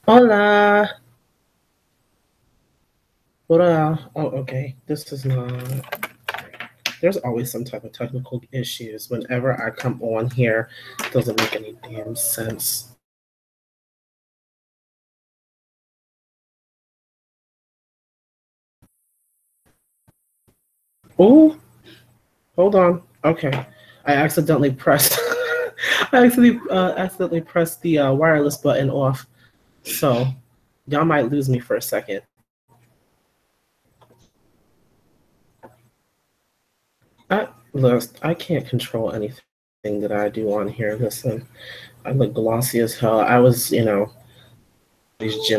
Hola. Hola. Oh, okay. This is not. There's always some type of technical issues whenever I come on here. It doesn't make any damn sense. Oh, hold on. Okay. I accidentally pressed. I accidentally pressed the wireless button off. So y'all might lose me for a second. Look, I can't control anything that I do on here. Listen, I look glossy as hell. I was, gym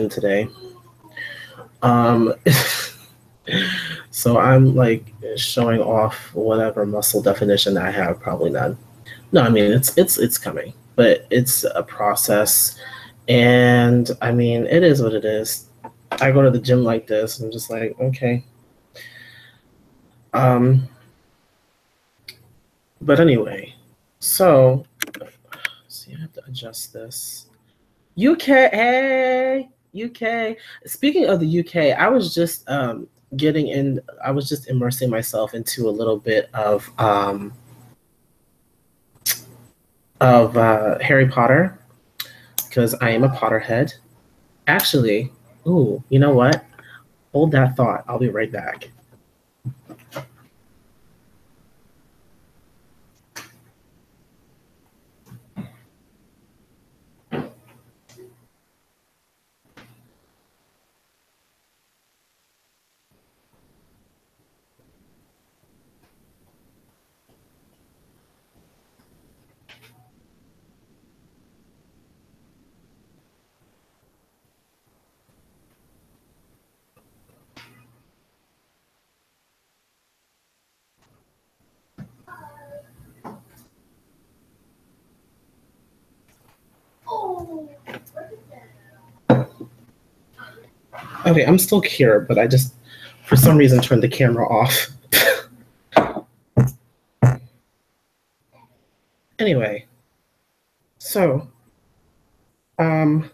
today. Um, so I'm like showing off whatever muscle definition I have. Probably none. No, I mean it's coming, but it's a process, and I mean it is what it is. I go to the gym like this, and I'm just like, okay. Um, but anyway, so see, I have to adjust this. UK, hey, UK. Speaking of the UK, I was just getting in. I was just immersing myself into a little bit of Harry Potter because I am a Potterhead. Actually, ooh, you know what? Hold that thought. I'll be right back. Okay, I'm still here, but I just, for some reason, turned the camera off. Anyway, so, um,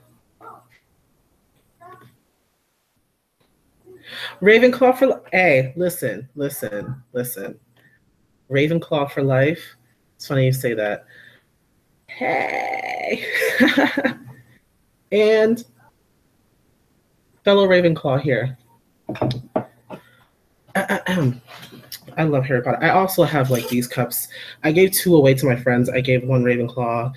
Ravenclaw for, hey, listen. Ravenclaw for life. It's funny you say that. Hey. And fellow Ravenclaw here. I love Harry Potter. I also have like these cups. I gave two away to my friends. I gave one Ravenclaw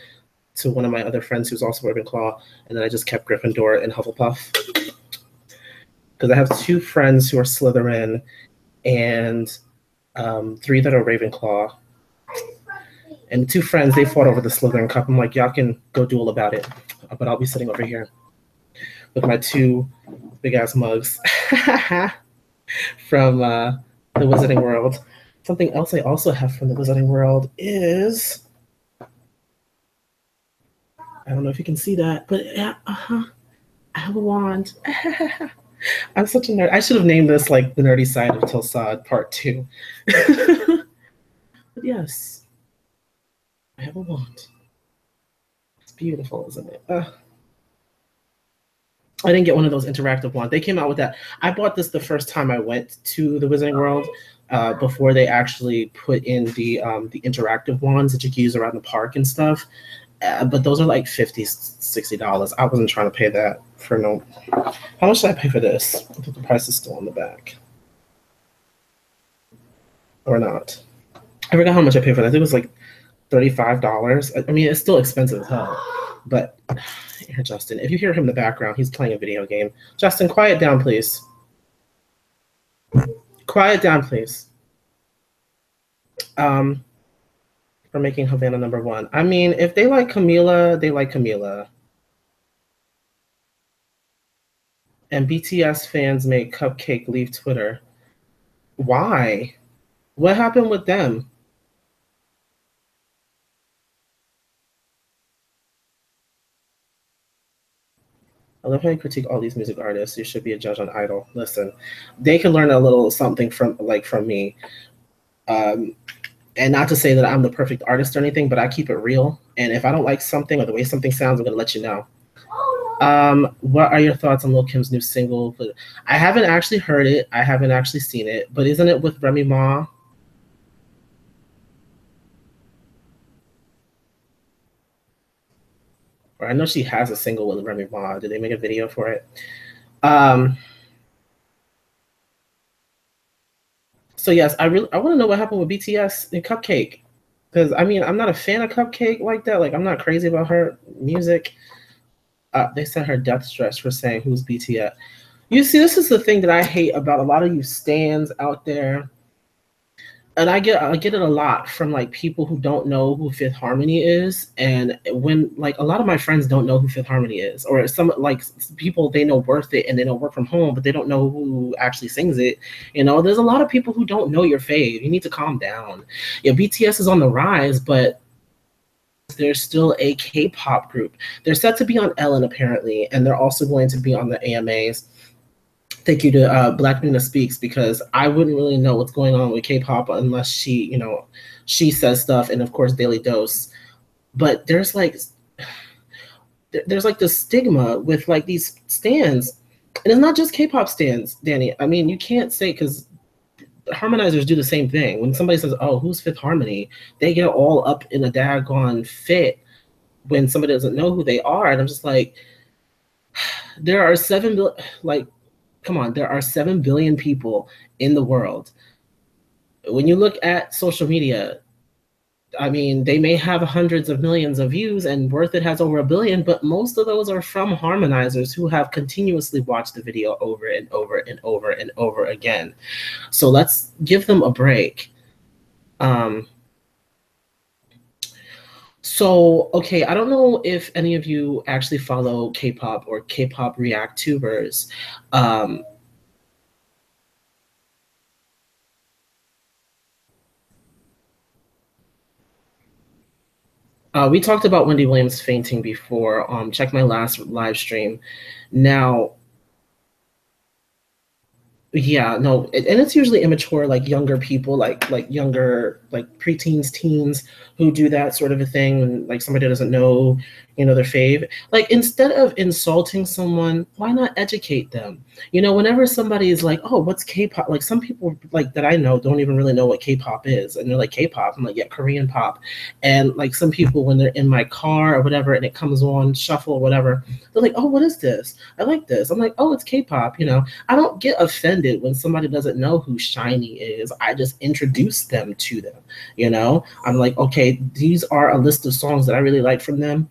to one of my other friends who's also Ravenclaw, and then I just kept Gryffindor and Hufflepuff because I have two friends who are Slytherin and three that are Ravenclaw. And two friends, they fought over the Slytherin cup. I'm like, y'all can go duel about it, but I'll be sitting over here with my two big ass mugs from the Wizarding World. Something else I also have from the Wizarding World is I don't know if you can see that, but yeah, I have a wand. I'm such a nerd. I should have named this like the nerdy side of Tilsad Part 2. But yes, I have a wand. It's beautiful, isn't it? I didn't get one of those interactive ones. They came out with that. I bought this the first time I went to the Wizarding World before they actually put in the interactive ones that you can use around the park and stuff. But those are like $50, $60. I wasn't trying to pay that for no. How much did I pay for this? I think the price is still on the back. Or not. I forgot how much I paid for that. I think it was like $35. I mean, it's still expensive as hell. But here, Justin, if you hear him in the background, he's playing a video game. Justin, quiet down, please. Quiet down, please. For making Havana number one. I mean, if they like Camila, they like Camila. And BTS fans made Cupcake leave Twitter. Why? What happened with them? I love how you critique all these music artists. You should be a judge on Idol. Listen, they can learn a little something from me. And not to say that I'm the perfect artist or anything, but I keep it real. And if I don't like something or the way something sounds, I'm gonna let you know. What are your thoughts on Lil Kim's new single? I haven't actually heard it. I haven't actually seen it, but isn't it with Remy Ma? Or I know she has a single with Remy Ma. Did they make a video for it? Um, so yes, I want to know what happened with BTS and Cupcake, because I mean I'm not a fan of Cupcake like that. Like I'm not crazy about her music. They sent her death threats for saying who's BTS. You see, this is the thing that I hate about a lot of you stands out there, and I get it a lot from like people who don't know who Fifth Harmony is, and when like a lot of my friends don't know who Fifth Harmony is, or some like people they know Worth It and they know Work From Home, but they don't know who actually sings it. You know, there's a lot of people who don't know your fave. You need to calm down. Yeah, BTS is on the rise, but they're still a K-pop group. They're set to be on Ellen apparently, and they're also going to be on the AMAs. Thank you to Black Nuna Speaks, because I wouldn't really know what's going on with K-pop unless she, you know, she says stuff, and of course Daily Dose. But there's like this stigma with like these stands, and it's not just K-pop stands, Danny. I mean, you can't say, because harmonizers do the same thing. When somebody says, "Oh, who's Fifth Harmony?" they get all up in a daggone fit when somebody doesn't know who they are, and I'm just like, there are 7 billion, like, come on, there are 7 billion people in the world. When you look at social media, I mean, they may have hundreds of millions of views, and Worth It has over 1 billion, but most of those are from harmonizers who have continuously watched the video over and over and over and over again. So let's give them a break. So, okay, I don't know if any of you actually follow K-pop or K-pop react tubers. We talked about Wendy Williams fainting before. Check my last live stream. Now, yeah, no, and it's usually immature, like younger people, like younger, like preteens, teens who do that sort of a thing when like somebody doesn't know, you know, their fave. Like instead of insulting someone, why not educate them? You know, whenever somebody is like, "Oh, what's K-pop?" Like some people like that I know don't even really know what K-pop is, and they're like, "K-pop." I'm like, "Yeah, Korean pop." And like some people when they're in my car or whatever, and it comes on shuffle or whatever, they're like, "Oh, what is this? I like this." I'm like, "Oh, it's K-pop." You know, I don't get offended when somebody doesn't know who Shiny is. I just introduce them to them. You know, I'm like, okay, these are a list of songs that I really like from them.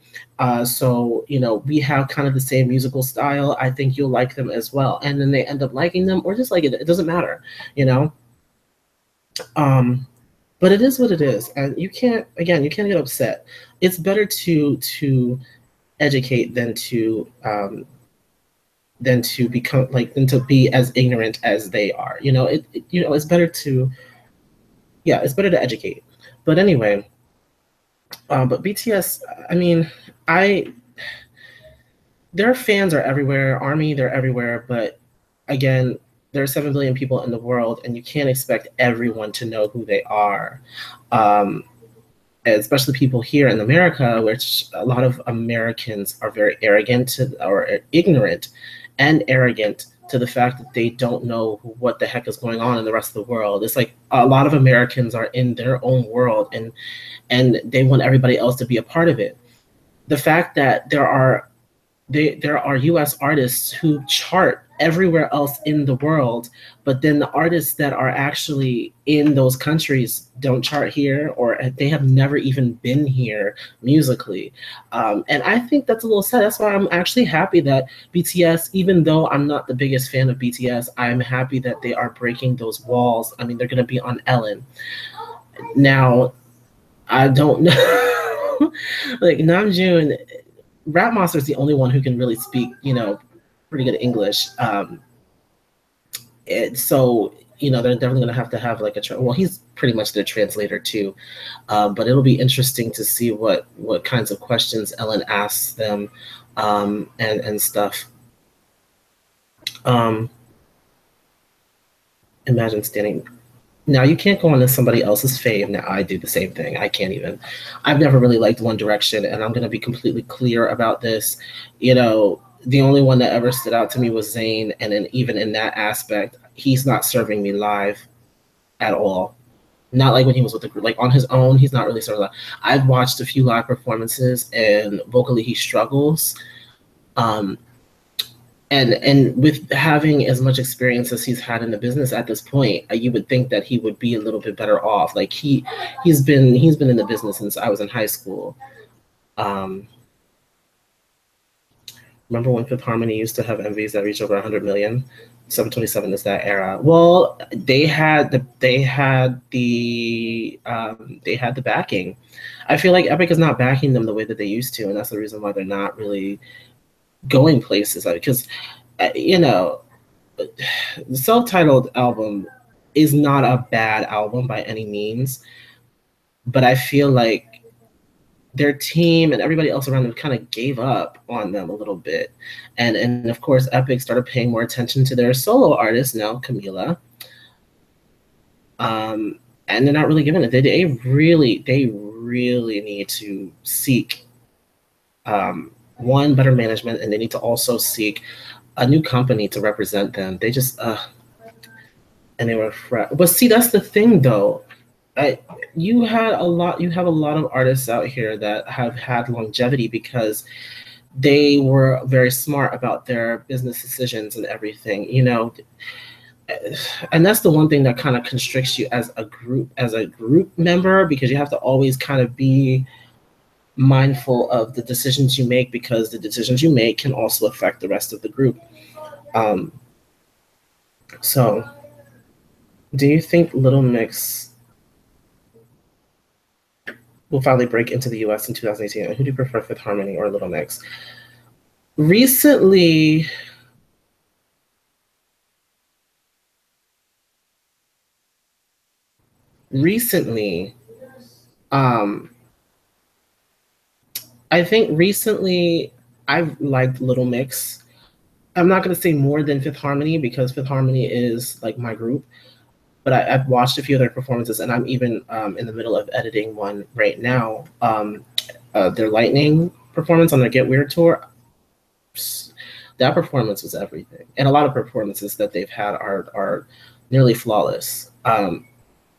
So, you know, we have kind of the same musical style. I think you'll like them as well. And then they end up liking them or just like it. It doesn't matter, you know. But it is what it is, and you can't get upset. It's better to educate than to become like than to be as ignorant as they are. You know, you know, it's better to it's better to educate. But anyway, but BTS, I mean, their fans are everywhere. ARMY, they're everywhere. But again, there are 7 billion people in the world, and you can't expect everyone to know who they are. Especially people here in America, which a lot of Americans are very arrogant or ignorant and arrogant to the fact that they don't know what the heck is going on in the rest of the world. It's like a lot of Americans are in their own world, and they want everybody else to be a part of it. The fact that there are US artists who chart everywhere else in the world, but then the artists that are actually in those countries don't chart here, or they have never even been here musically. And I think that's a little sad. That's why I'm actually happy that BTS, even though I'm not the biggest fan of BTS, I'm happy that they are breaking those walls. I mean, they're going to be on Ellen. Now, I don't know. Like Namjoon, Rap Monster is the only one who can really speak, you know, pretty good English. So, you know, they're definitely going to have like well, he's pretty much the translator too. But it'll be interesting to see what kinds of questions Ellen asks them and stuff. Imagine standing. Now you can't go on to somebody else's fave. Now I do the same thing. I can't even. I've never really liked One Direction, and I'm going to be completely clear about this. You know, The only one that ever stood out to me was Zayn, and then even in that aspect, he's not serving me live at all. Not like when he was with the group. Like on his own, he's not really serving live. I've watched a few live performances, and vocally he struggles. Um, and with having as much experience as he's had in the business at this point, you would think that he would be a little bit better off. Like he's been in the business since I was in high school. Um, Remember when Fifth Harmony used to have MVs that reached over 100 million? 727 is that era. Well, they had the backing. I feel like Epic is not backing them the way that they used to, and that's the reason why they're not really going places. Because you know, the self-titled album is not a bad album by any means, but I feel like their team and everybody else around them kind of gave up on them a little bit. And of course, Epic started paying more attention to their solo artist now, Camila. And they're not really giving it. They really need to seek one, better management, and they need to also seek a new company to represent them. They just and they were but see, that's the thing though. You have a lot of artists out here that have had longevity because they were very smart about their business decisions and everything, and that's the one thing that kind of constricts you as a group member, because you have to always kind of be mindful of the decisions you make, because the decisions you make can also affect the rest of the group. So do you think Little Mix will finally break into the US in 2018? Who do you prefer, Fifth Harmony or Little Mix? Recently, I think recently I've liked Little Mix. I'm not going to say more than Fifth Harmony, because Fifth Harmony is like my group, but I've watched a few of their performances, and I'm even in the middle of editing one right now. Their Lightning performance on their Get Weird tour, that performance was everything. And a lot of performances that they've had are nearly flawless. And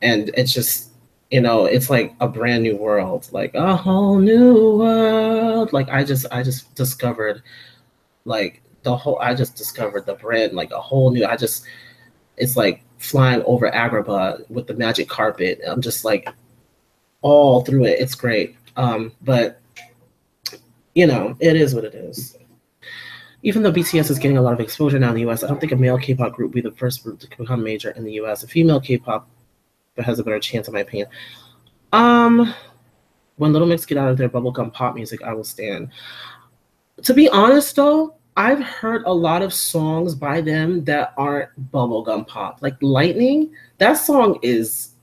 it's just, it's like a brand new world, like a whole new world. Like I just discovered I just discovered the brand, like a whole new, it's like flying over Agrabah with the magic carpet. I'm just like all through it. It's great. But it is what it is. Even though BTS is getting a lot of exposure now in the US, I don't think a male K-pop group will be the first group to become major in the US. A female K-pop has a better chance, in my opinion. When Little Mix get out of their bubblegum pop music, I will stand. To be honest though, I've heard a lot of songs by them that aren't bubblegum pop. Like Lightning, that song is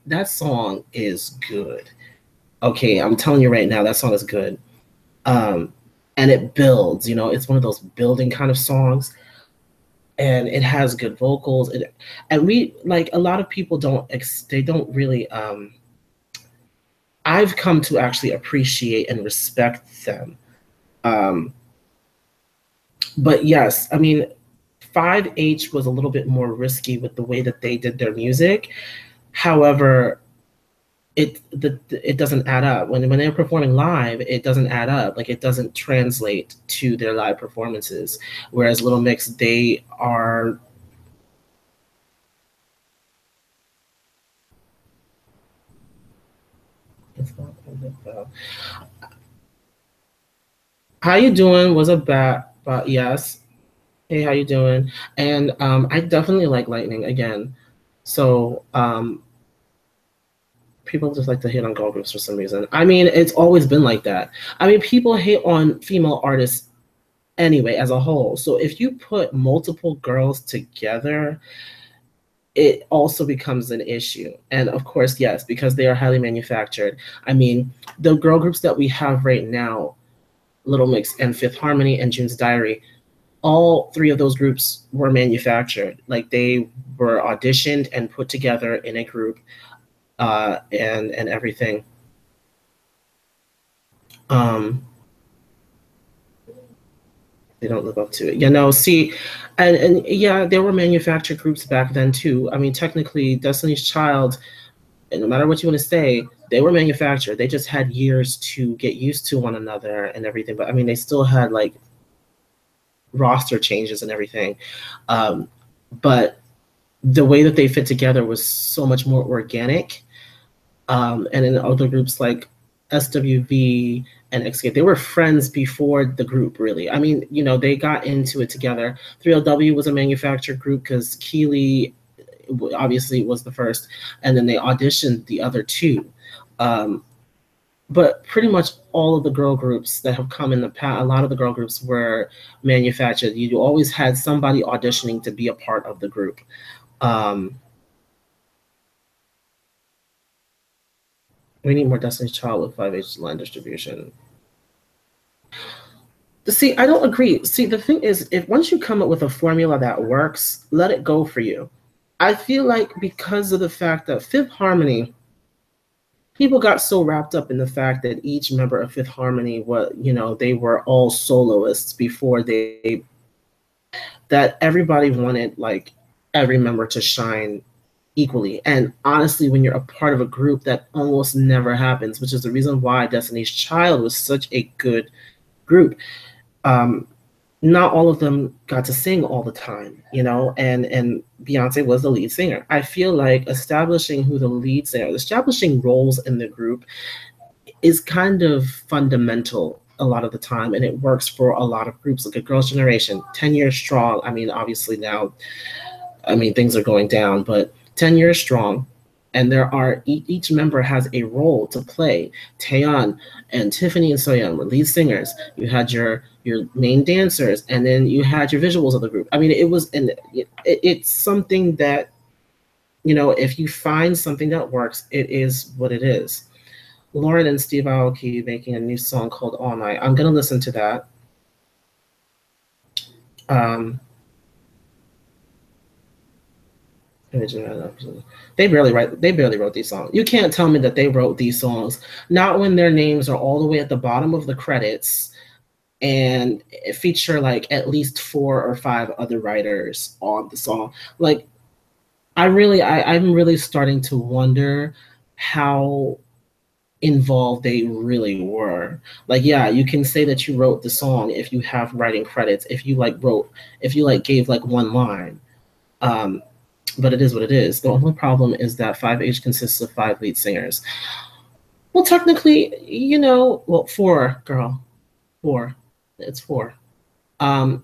good. Okay, I'm telling you right now, that song is good. And it builds, it's one of those building kind of songs, and it has good vocals. And we, like, a lot of people don't really, I've come to actually appreciate and respect them. But yes, I mean, 5H was a little bit more risky with the way that they did their music. However, it doesn't add up. When they're performing live, it doesn't add up. Like, it doesn't translate to their live performances. Whereas Little Mix, they are... How you doing was a bat, but yes. Hey, how you doing? And I definitely like Lightning again. So people just like to hate on girl groups for some reason. I mean, it's always been like that. I mean, people hate on female artists anyway as a whole. So if you put multiple girls together, it also becomes an issue. And of course, yes, because they are highly manufactured. I mean, the girl groups that we have right now, Little Mix and Fifth Harmony and June's Diary, all three of those groups were manufactured. Like, they were auditioned and put together in a group, and everything. They don't live up to it. You know, see, and yeah, there were manufactured groups back then too. I mean, technically, Destiny's Child, and no matter what you want to say, they were manufactured. They just had years to get used to one another and everything. But I mean, they still had like roster changes and everything. But the way that they fit together was so much more organic. And in other groups like SWV and XK, they were friends before the group, really. I mean, you know, they got into it together. 3LW was a manufactured group because Keeley obviously was the first, and then they auditioned the other two. But pretty much all of the girl groups that have come in the past, a lot of the girl groups were manufactured. You always had somebody auditioning to be a part of the group. We need more Destiny's Child with 5H line distribution. See, I don't agree. See, the thing is, if once you come up with a formula that works, let it go for you. I feel like because of the fact that Fifth Harmony, people got so wrapped up in the fact that each member of Fifth Harmony, they were all soloists before that everybody wanted like every member to shine equally. And honestly, when you're a part of a group, that almost never happens, which is the reason why Destiny's Child was such a good group. Not all of them got to sing all the time, and Beyonce was the lead singer. I feel like establishing roles in the group is kind of fundamental a lot of the time, and it works for a lot of groups. Look at Girls' Generation, 10 years strong. I mean, obviously now, things are going down, but 10 years strong. And there are each member has a role to play. Taeyeon and Tiffany and Soyeon were lead singers. You had your main dancers, and then you had your visuals of the group. I mean, it's something that, if you find something that works, it is what it is. Lauren and Steve Aoki making a new song called All Night. I'm gonna listen to that. They barely wrote these songs. You can't tell me that they wrote these songs, not when their names are all the way at the bottom of the credits and feature like at least 4 or 5 other writers on the song. Like, I'm really starting to wonder how involved they really were. Like, yeah, you can say that you wrote the song if you have writing credits, if you gave like one line. But it is what it is. The only problem is that 5H consists of 5 lead singers. Well, technically, 4, girl. 4. It's 4. Let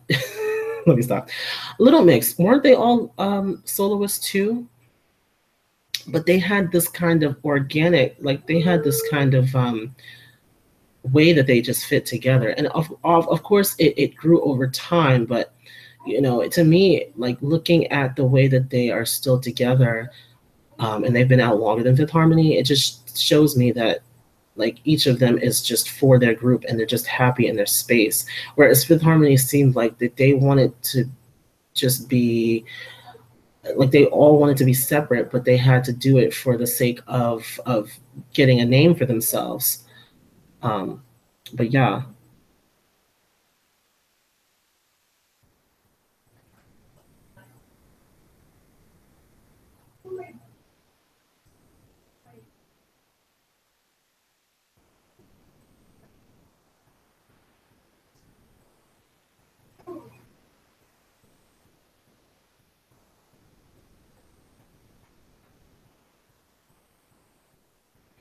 me stop. Little Mix, weren't they all soloists too? But they had this kind of organic, like they had this kind of way that they just fit together. And of course, it grew over time, but to me, like looking at the way that they are still together, and they've been out longer than Fifth Harmony, it just shows me that like each of them is just for their group and they're just happy in their space. Whereas Fifth Harmony seemed like that they wanted to just be like, they all wanted to be separate, but they had to do it for the sake of getting a name for themselves. But yeah.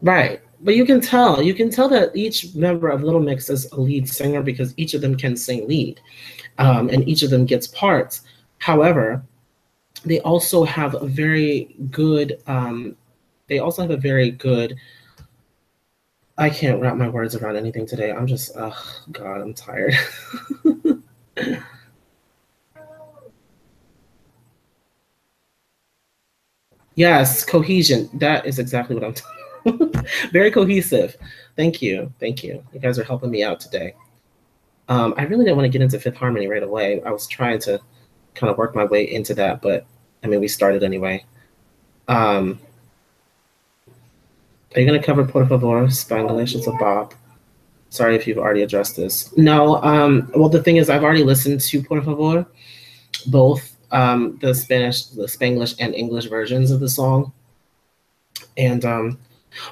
Right. But you can tell that each member of Little Mix is a lead singer because each of them can sing lead, and each of them gets parts. However, they also have a very good, I can't wrap my words around anything today. I'm just, oh God, I'm tired. Yes, cohesion. That is exactly what I'm talking about. Very cohesive. Thank you. You guys are helping me out today. I really didn't want to get into Fifth Harmony right away. I was trying to kind of work my way into that, but we started anyway. Are you going to cover Por favor, Spanglish? It's a bop. Sorry if you've already addressed this. No, well, the thing is, I've already listened to Por Favor, both the Spanish, the Spanglish, and English versions of the song. And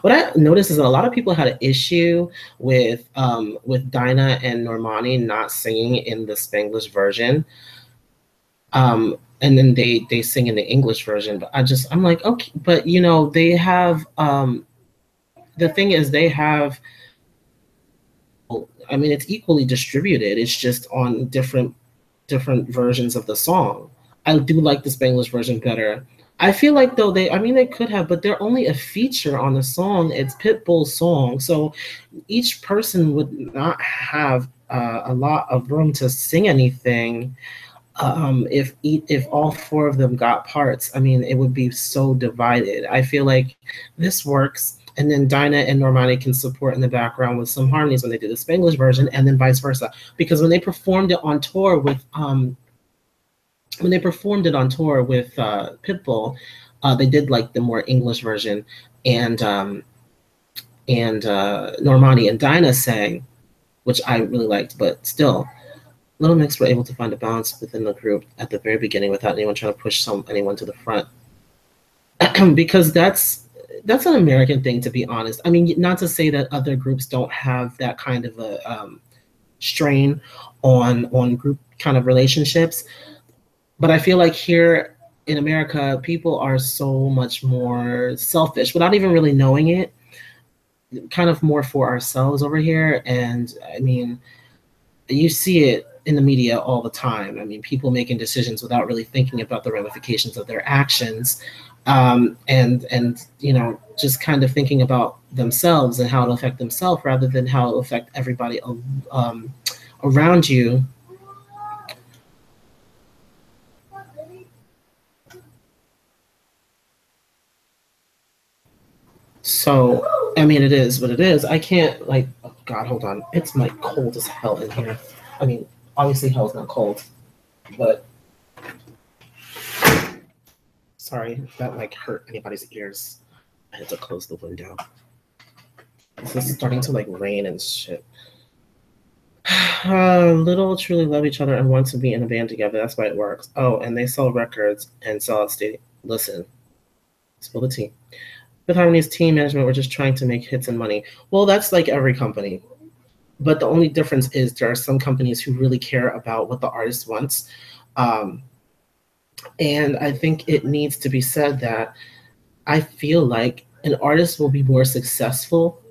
what I noticed is that a lot of people had an issue with Dinah and Normani not singing in the Spanglish version. And then they sing in the English version. But I'm like, okay, but you know, they have the thing is they have, I mean, it's equally distributed. It's just on different versions of the song. I do like the Spanglish version better. I feel like though I mean, they could have, but they're only a feature on the song. It's Pitbull's song, so each person would not have a lot of room to sing anything. If all four of them got parts, I mean, it would be so divided. I feel like this works, and then Dinah and Normani can support in the background with some harmonies when they do the Spanglish version, and then vice versa. Because when they performed it on tour with Pitbull, they did like the more English version, and Normani and Dinah sang, which I really liked, but still. Little Mix were able to find a balance within the group at the very beginning without anyone trying to push anyone to the front. Because that's an American thing, to be honest. I mean, not to say that other groups don't have that kind of a strain on group kind of relationships, but I feel like here in America, people are so much more selfish without even really knowing it, kind of more for ourselves over here. And I mean, you see it in the media all the time. I mean, people making decisions without really thinking about the ramifications of their actions, and you know, just kind of thinking about themselves and how it'll affect themselves rather than how it'll affect everybody around you. So, I mean, it is what it is. I can't, like, oh God, hold on. It's like cold as hell in here. I mean, obviously hell's not cold, but sorry if that like hurt anybody's ears. I had to close the window. This is starting to like rain and shit. Little truly love each other and want to be in a band together. That's why it works. Oh, and they sell records and sell out stadium. Listen, spill the tea. With Harmony's team management, we're just trying to make hits and money. Well, that's like every company. But the only difference is there are some companies who really care about what the artist wants. And I think it needs to be said that I feel like an artist will be more successful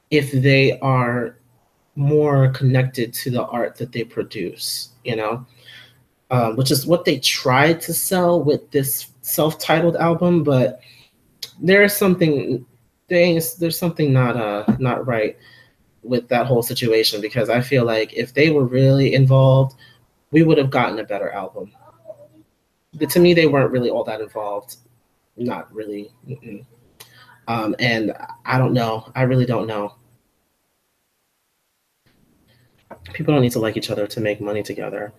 if they are more connected to the art that they produce, you know, which is what they tried to sell with this self-titled album. But there's something not right with that whole situation, because I feel like if they were really involved, we would have gotten a better album. But to me, they weren't really all that involved. Not really. And I don't know. I really don't know. People don't need to like each other to make money together.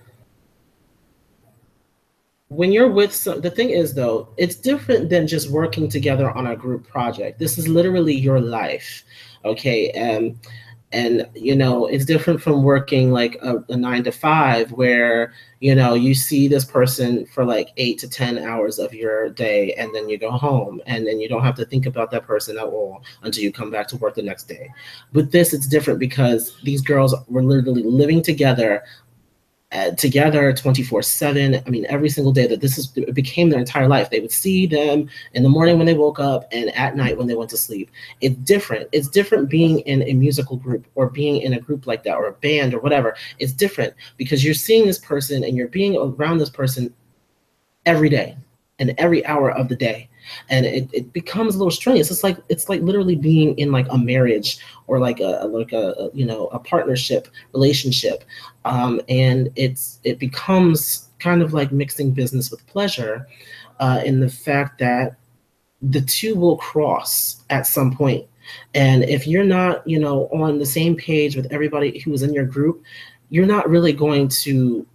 When you're with the thing is though, it's different than just working together on a group project. This is literally your life, okay? And you know, it's different from working like a 9 to 5 where, you know, you see this person for like 8 to 10 hours of your day and then you go home and then you don't have to think about that person at all until you come back to work the next day. With this, it's different because these girls were literally living together 24/7. I mean, every single day that it became their entire life. They would see them in the morning when they woke up and at night when they went to sleep. It's different. It's different being in a musical group or being in a group like that or a band or whatever. It's different because you're seeing this person and you're being around this person every day and every hour of the day. And it becomes a little strange. It's like literally being in like a marriage or like a you know, a partnership relationship, and it becomes kind of like mixing business with pleasure, in the fact that the two will cross at some point. And if you're not, you know, on the same page with everybody who is in your group, you're not really going to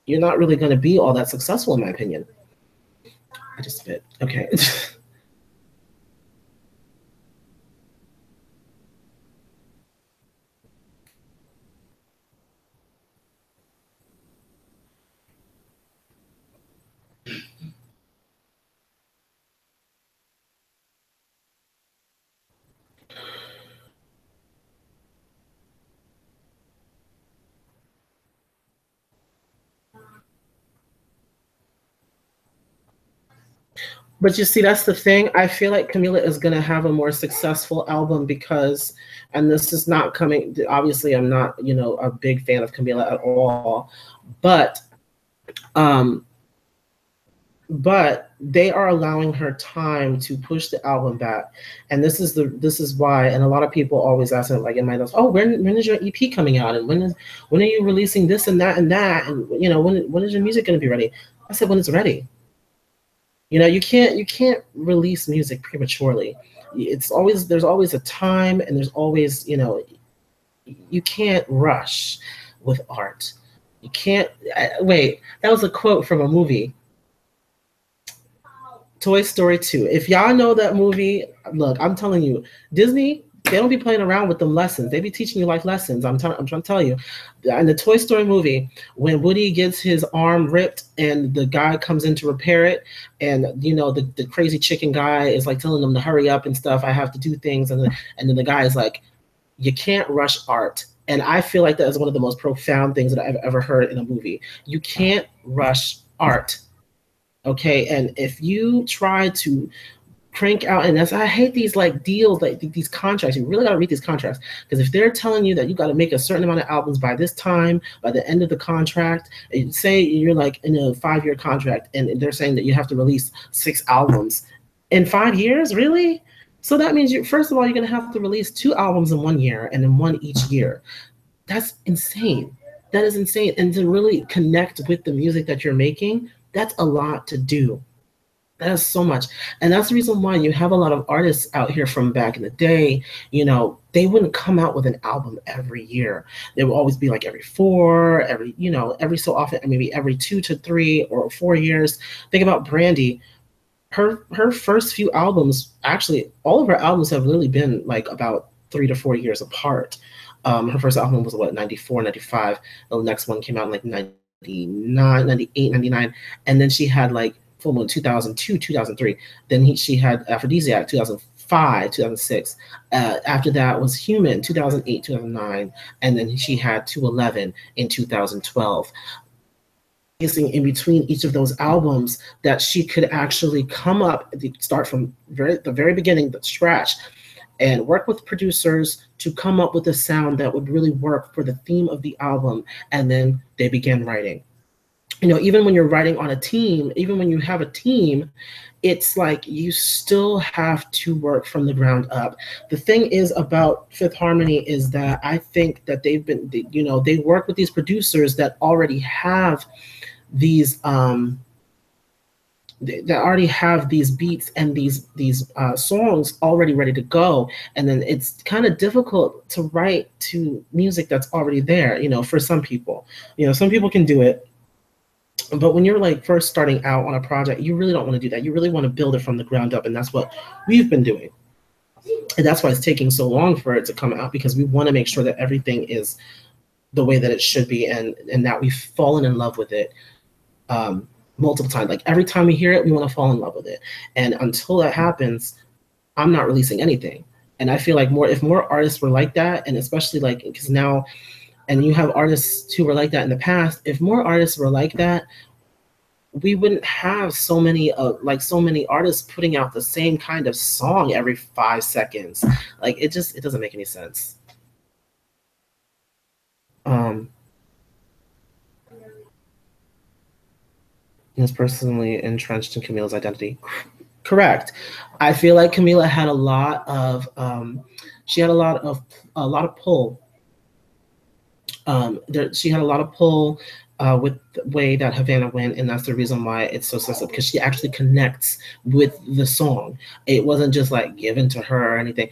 be all that successful, in my opinion. I just spit. Okay. But you see, that's the thing. I feel like Camila is going to have a more successful album because, and this is not coming, obviously, I'm not, a big fan of Camila at all, but, um, but they are allowing her time to push the album back. And this is why, and a lot of people always ask me, like in my notes, oh, when is your EP coming out? And when are you releasing this and that and that? And, when is your music going to be ready? I said, when it's ready. You can't release music prematurely. There's always a time, and there's always, you can't rush with art. You can't wait. That was a quote from a movie, Toy Story 2. If y'all know that movie, look, I'm telling you, Disney, they don't be playing around with them lessons. They be teaching you life lessons. I'm trying to tell you. In the Toy Story movie, when Woody gets his arm ripped and the guy comes in to repair it, and the crazy chicken guy is like telling them to hurry up and stuff. I have to do things, and then the guy is like, you can't rush art. And I feel like that is one of the most profound things that I've ever heard in a movie. You can't rush art. Okay, and if you try to crank out, and I hate these like deals, like these contracts. You really got to read these contracts, because if they're telling you that you got to make a certain amount of albums by this time, by the end of the contract, say you're like in a 5-year contract, and they're saying that you have to release 6 albums in 5 years, really? So that means first of all, you're gonna have to release 2 albums in 1 year, and then 1 each year. That's insane. That is insane. And to really connect with the music that you're making, that's a lot to do. That is so much. And that's the reason why you have a lot of artists out here from back in the day, they wouldn't come out with an album every year. They would always be like every 4, every so often, maybe every 2 to 3 or 4 years. Think about Brandy. Her first few albums, actually, all of her albums have really been like about 3 to 4 years apart. Her first album was 94, 95. The next one came out in like 99, 98, 99. And then she had like Full Moon 2002, 2003. Then she had Aphrodisiac 2005, 2006. After that was Human 2008, 2009. And then she had 211 in 2012. In between each of those albums, that she could actually come up, start from the very beginning, the scratch, and work with producers to come up with a sound that would really work for the theme of the album. And then they began writing. Even when you're writing on a team, even when you have a team, it's like you still have to work from the ground up. The thing is about Fifth Harmony is that I think that they work with these producers that already have these beats and these songs already ready to go, and then it's kind of difficult to write to music that's already there. For some people, some people can do it, but when you're like first starting out on a project, you really don't want to do that. You really want to build it from the ground up, and that's what we've been doing. And that's why it's taking so long for it to come out, because we want to make sure that everything is the way that it should be, and that we've fallen in love with it multiple times. Like every time we hear it, we want to fall in love with it. And until that happens, I'm not releasing anything. And I feel like if more artists were like that, and especially like, because now, and you have artists who were like that in the past, if more artists were like that, we wouldn't have so many artists putting out the same kind of song every 5 seconds. Like it doesn't make any sense. He was personally entrenched in Camila's identity. Correct. I feel like Camila had a lot of she had a lot of pull. She had a lot of pull with the way that Havana went, and that's the reason why it's so sensitive, because she actually connects with the song. It wasn't just like given to her or anything.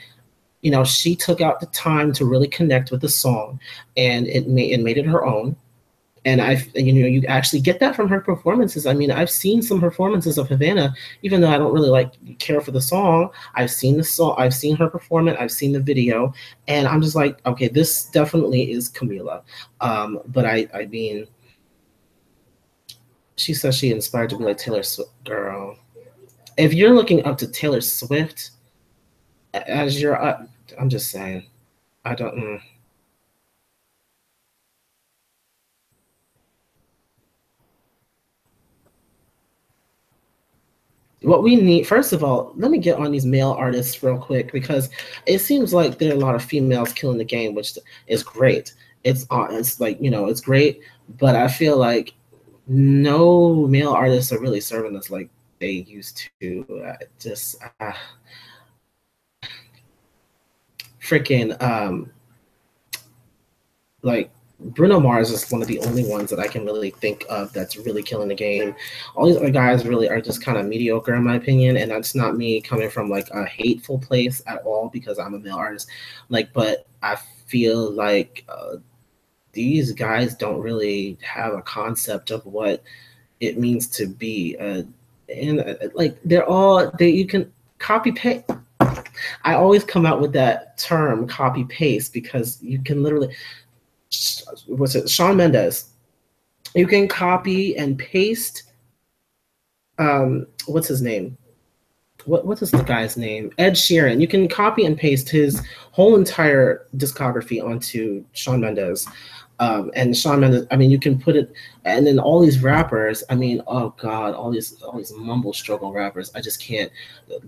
She took out the time to really connect with the song, and it made it her own. And you actually get that from her performances. I mean, I've seen some performances of Havana, even though I don't really care for the song. I've seen the song, I've seen her perform it, I've seen the video, and I'm just like, okay, this definitely is Camila. But I mean, she says she inspired to be like Taylor Swift. Girl, if you're looking up to Taylor Swift as your, I'm just saying, I don't. What we need, first of all, let me get on these male artists real quick because it seems like there are a lot of females killing the game, which is great. It's like, it's great, but I feel like no male artists are really serving us like they used to. Just freaking like Bruno Mars is one of the only ones that I can really think of that's really killing the game. All these other guys really are just kind of mediocre in my opinion, and that's not me coming from like a hateful place at all because I'm a male artist. Like, but I feel like these guys don't really have a concept of what it means to be and like you can copy paste. I always come out with that term copy paste because you can literally what's it? Shawn Mendes. You can copy and paste. What's his name? What is the guy's name? Ed Sheeran. You can copy and paste his whole entire discography onto Shawn Mendes. And Shawn Mendes, I mean, you can put it, and then all these rappers, I mean, oh God, all these mumble struggle rappers, I just can't.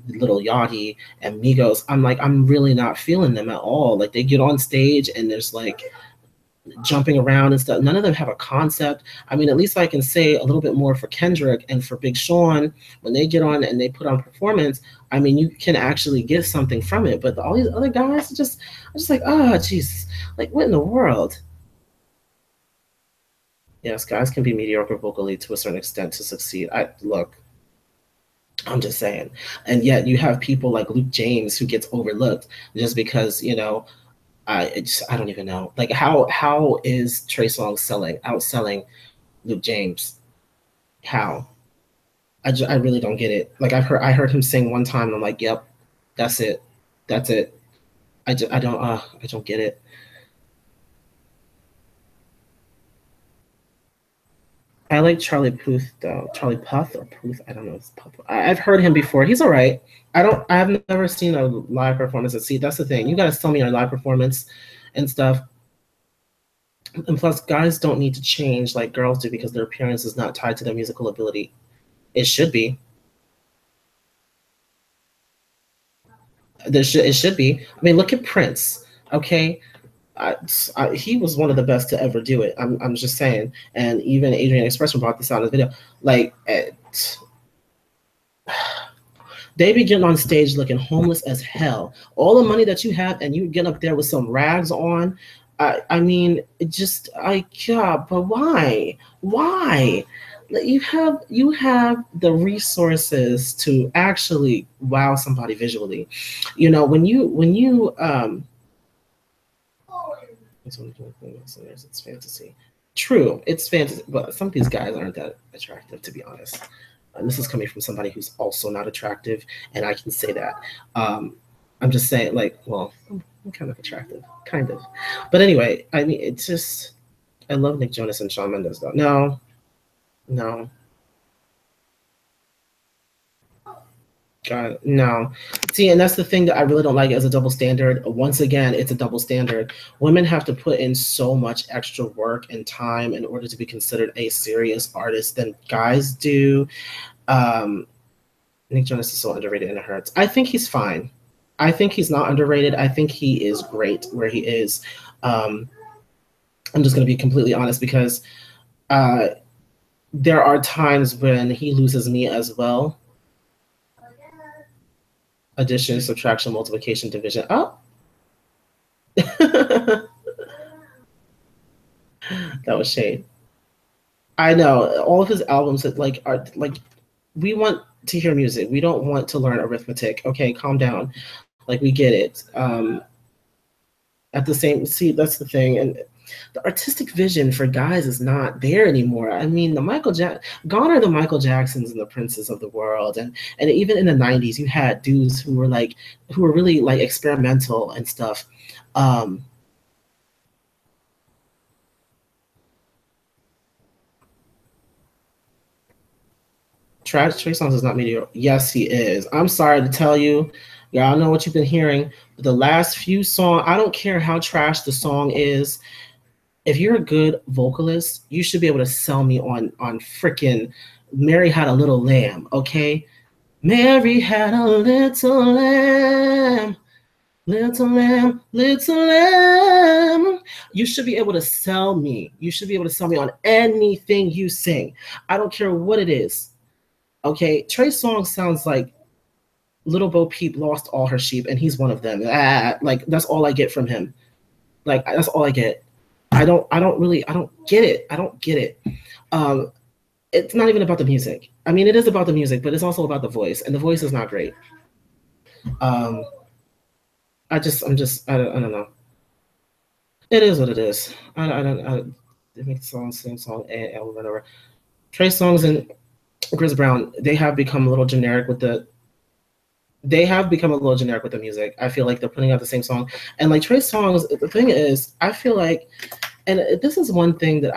Little Yachty and Migos, I'm really not feeling them at all. Like they get on stage and there's like jumping around and stuff. None of them have a concept. I mean, at least I can say a little bit more for Kendrick and for Big Sean when they get on and they put on performance. I mean, you can actually get something from it. But all these other guys are just like, oh, Jesus, like what in the world? Yes, guys can be mediocre vocally to a certain extent to succeed. I'm just saying. And yet you have people like Luke James who gets overlooked just because, I don't even know. Like how is Trey Songz outselling Luke James? How? I really don't get it. Like I heard him sing one time and I'm like, yep, that's it. That's it. I don't get it. I like Charlie Puth though. Charlie Puth or Puth? I don't know. It's Puth. I've heard him before. He's all right. I have never seen a live performance. See, that's the thing. You gotta tell me your live performance and stuff. And plus, guys don't need to change like girls do because their appearance is not tied to their musical ability. It should be. It should be. I mean, look at Prince. Okay, he was one of the best to ever do it. I'm just saying. And even Adrian Expression brought this out in the video. Like, they be getting on stage looking homeless as hell. All the money that you have, and you get up there with some rags on. I mean, yeah, but why? Why? You have the resources to actually wow somebody visually. It's fantasy. True, it's fantasy, but some of these guys aren't that attractive, to be honest. And this is coming from somebody who's also not attractive, and I can say that. I'm just saying, like, well, I'm kind of attractive, kind of. But anyway, I mean, it's just, I love Nick Jonas and Shawn Mendes, though. No. God, no. See, and that's the thing that I really don't like as a double standard. Once again, it's a double standard. Women have to put in so much extra work and time in order to be considered a serious artist than guys do. Nick Jonas is so underrated and it hurts. I think he's fine. I think he's not underrated. I think he is great where he is. I'm just going to be completely honest because there are times when he loses me as well. Addition, subtraction, multiplication, division. Oh. That was shade. I know all of his albums that are like we want to hear music. We don't want to learn arithmetic. Okay, calm down. Like we get it. At the same, see, that's the thing. And the artistic vision for guys is not there anymore. I mean, gone are the Michael Jacksons and the Princes of the world, and even in the '90s, you had dudes who were really like experimental and stuff. Trey Songz is not mediocre. Yes, he is. I'm sorry to tell you. Y'all know what you've been hearing. But the last few songs, I don't care how trash the song is. If you're a good vocalist, you should be able to sell me on freaking Mary Had a Little Lamb, okay? Mary had a little lamb. Little lamb, little lamb. You should be able to sell me. You should be able to sell me on anything you sing. I don't care what it is. Okay, Trey Songz sounds like Little Bo Peep lost all her sheep, and he's one of them. Like that's all I get from him. Like that's all I get. I don't get it. I don't get it. It's not even about the music. I mean, it is about the music, but it's also about the voice, and the voice is not great. I don't know. It is what it is. They make songs, same song, over and over. Trey Songz and Chris Brown, they have become a little generic with the music. I feel like they're putting out the same song. And like Trey Songz, the thing is, I feel like, and this is one thing that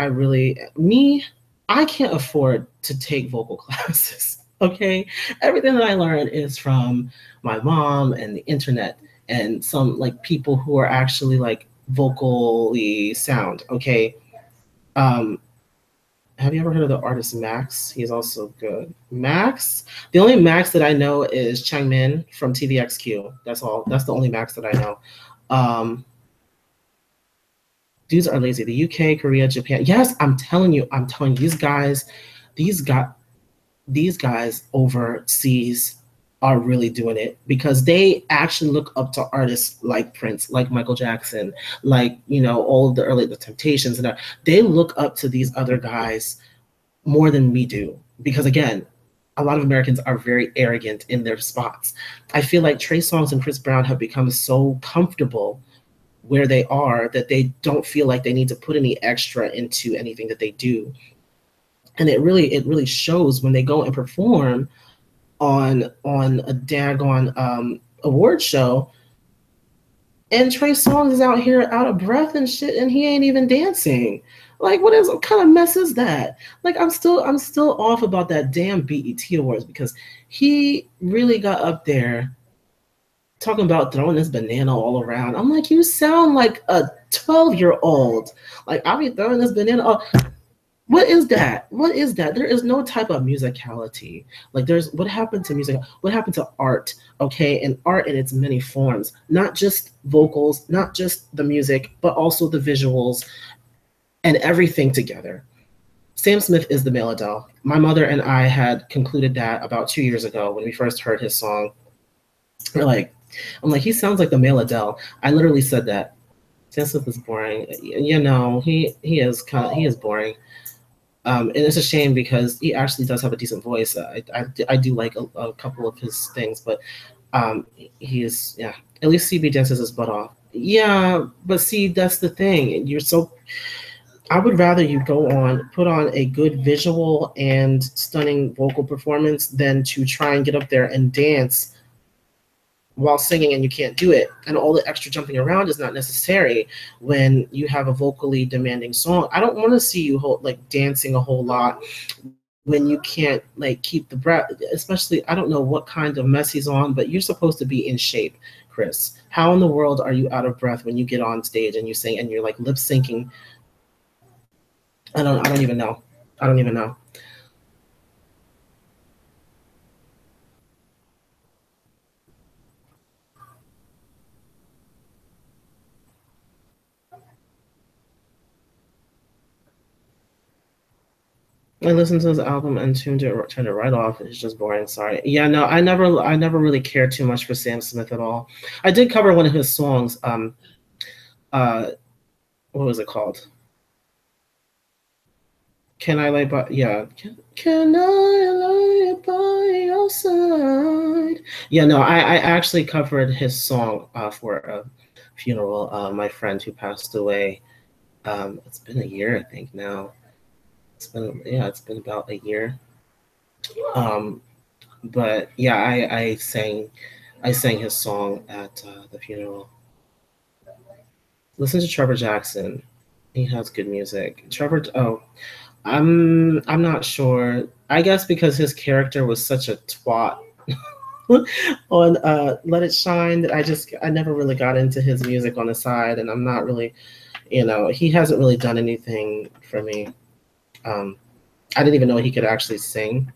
I can't afford to take vocal classes. Okay. Everything that I learned is from my mom and the internet and some like people who are actually like vocally sound. Okay. Have you ever heard of the artist Max? He's also good. Max? The only Max that I know is Changmin from TVXQ. That's all. That's the only Max that I know. Dudes are lazy. The UK, Korea, Japan. Yes, I'm telling you, these guys overseas are really doing it because they actually look up to artists like Prince, like Michael Jackson, like, all of the Temptations, and they look up to these other guys more than we do. Because again, a lot of Americans are very arrogant in their spots. I feel like Trey Songz and Chris Brown have become so comfortable where they are that they don't feel like they need to put any extra into anything that they do. And it really shows when they go and perform on a daggone award show, and Trey Songz is out here out of breath and shit, and he ain't even dancing. Like, what kind of mess is that? Like, I'm still off about that damn BET Awards because he really got up there talking about throwing this banana all around. I'm like, you sound like a 12-year-old. Like, I'll be throwing this banana. What is that? There is no type of musicality. Like, what happened to music? What happened to art? Okay, and art in its many forms, not just vocals, not just the music, but also the visuals and everything together. Sam Smith is the male Adele. My mother and I had concluded that about 2 years ago when we first heard his song. I'm like, he sounds like the male Adele. I literally said that. Sam Smith is boring. He is boring. And it's a shame because he actually does have a decent voice. I do like a couple of his things, but he is, yeah. At least CB dances his butt off. Yeah, but see, that's the thing. I would rather you put on a good visual and stunning vocal performance than to try and get up there and dance while singing and you can't do it, and all the extra jumping around is not necessary when you have a vocally demanding song. I don't want to see you dancing a whole lot when you can't keep the breath, especially, I don't know what kind of mess he's on, but you're supposed to be in shape, Chris. How in the world are you out of breath when you get on stage and you sing and you're lip syncing? I don't even know. I listened to his album and turned it right off. It's just boring. Sorry. Yeah, no, I never really cared too much for Sam Smith at all. I did cover one of his songs. What was it called? Can I lay by? Yeah. Can I lay by your side? Yeah, no, I actually covered his song for a funeral. My friend who passed away. It's been a year, I think now. It's been about a year. But yeah, I sang his song at the funeral. Listen to Trevor Jackson. He has good music. I'm not sure. I guess because his character was such a twat on Let It Shine that I never really got into his music on the side, and I'm not really, he hasn't really done anything for me. I didn't even know he could actually sing.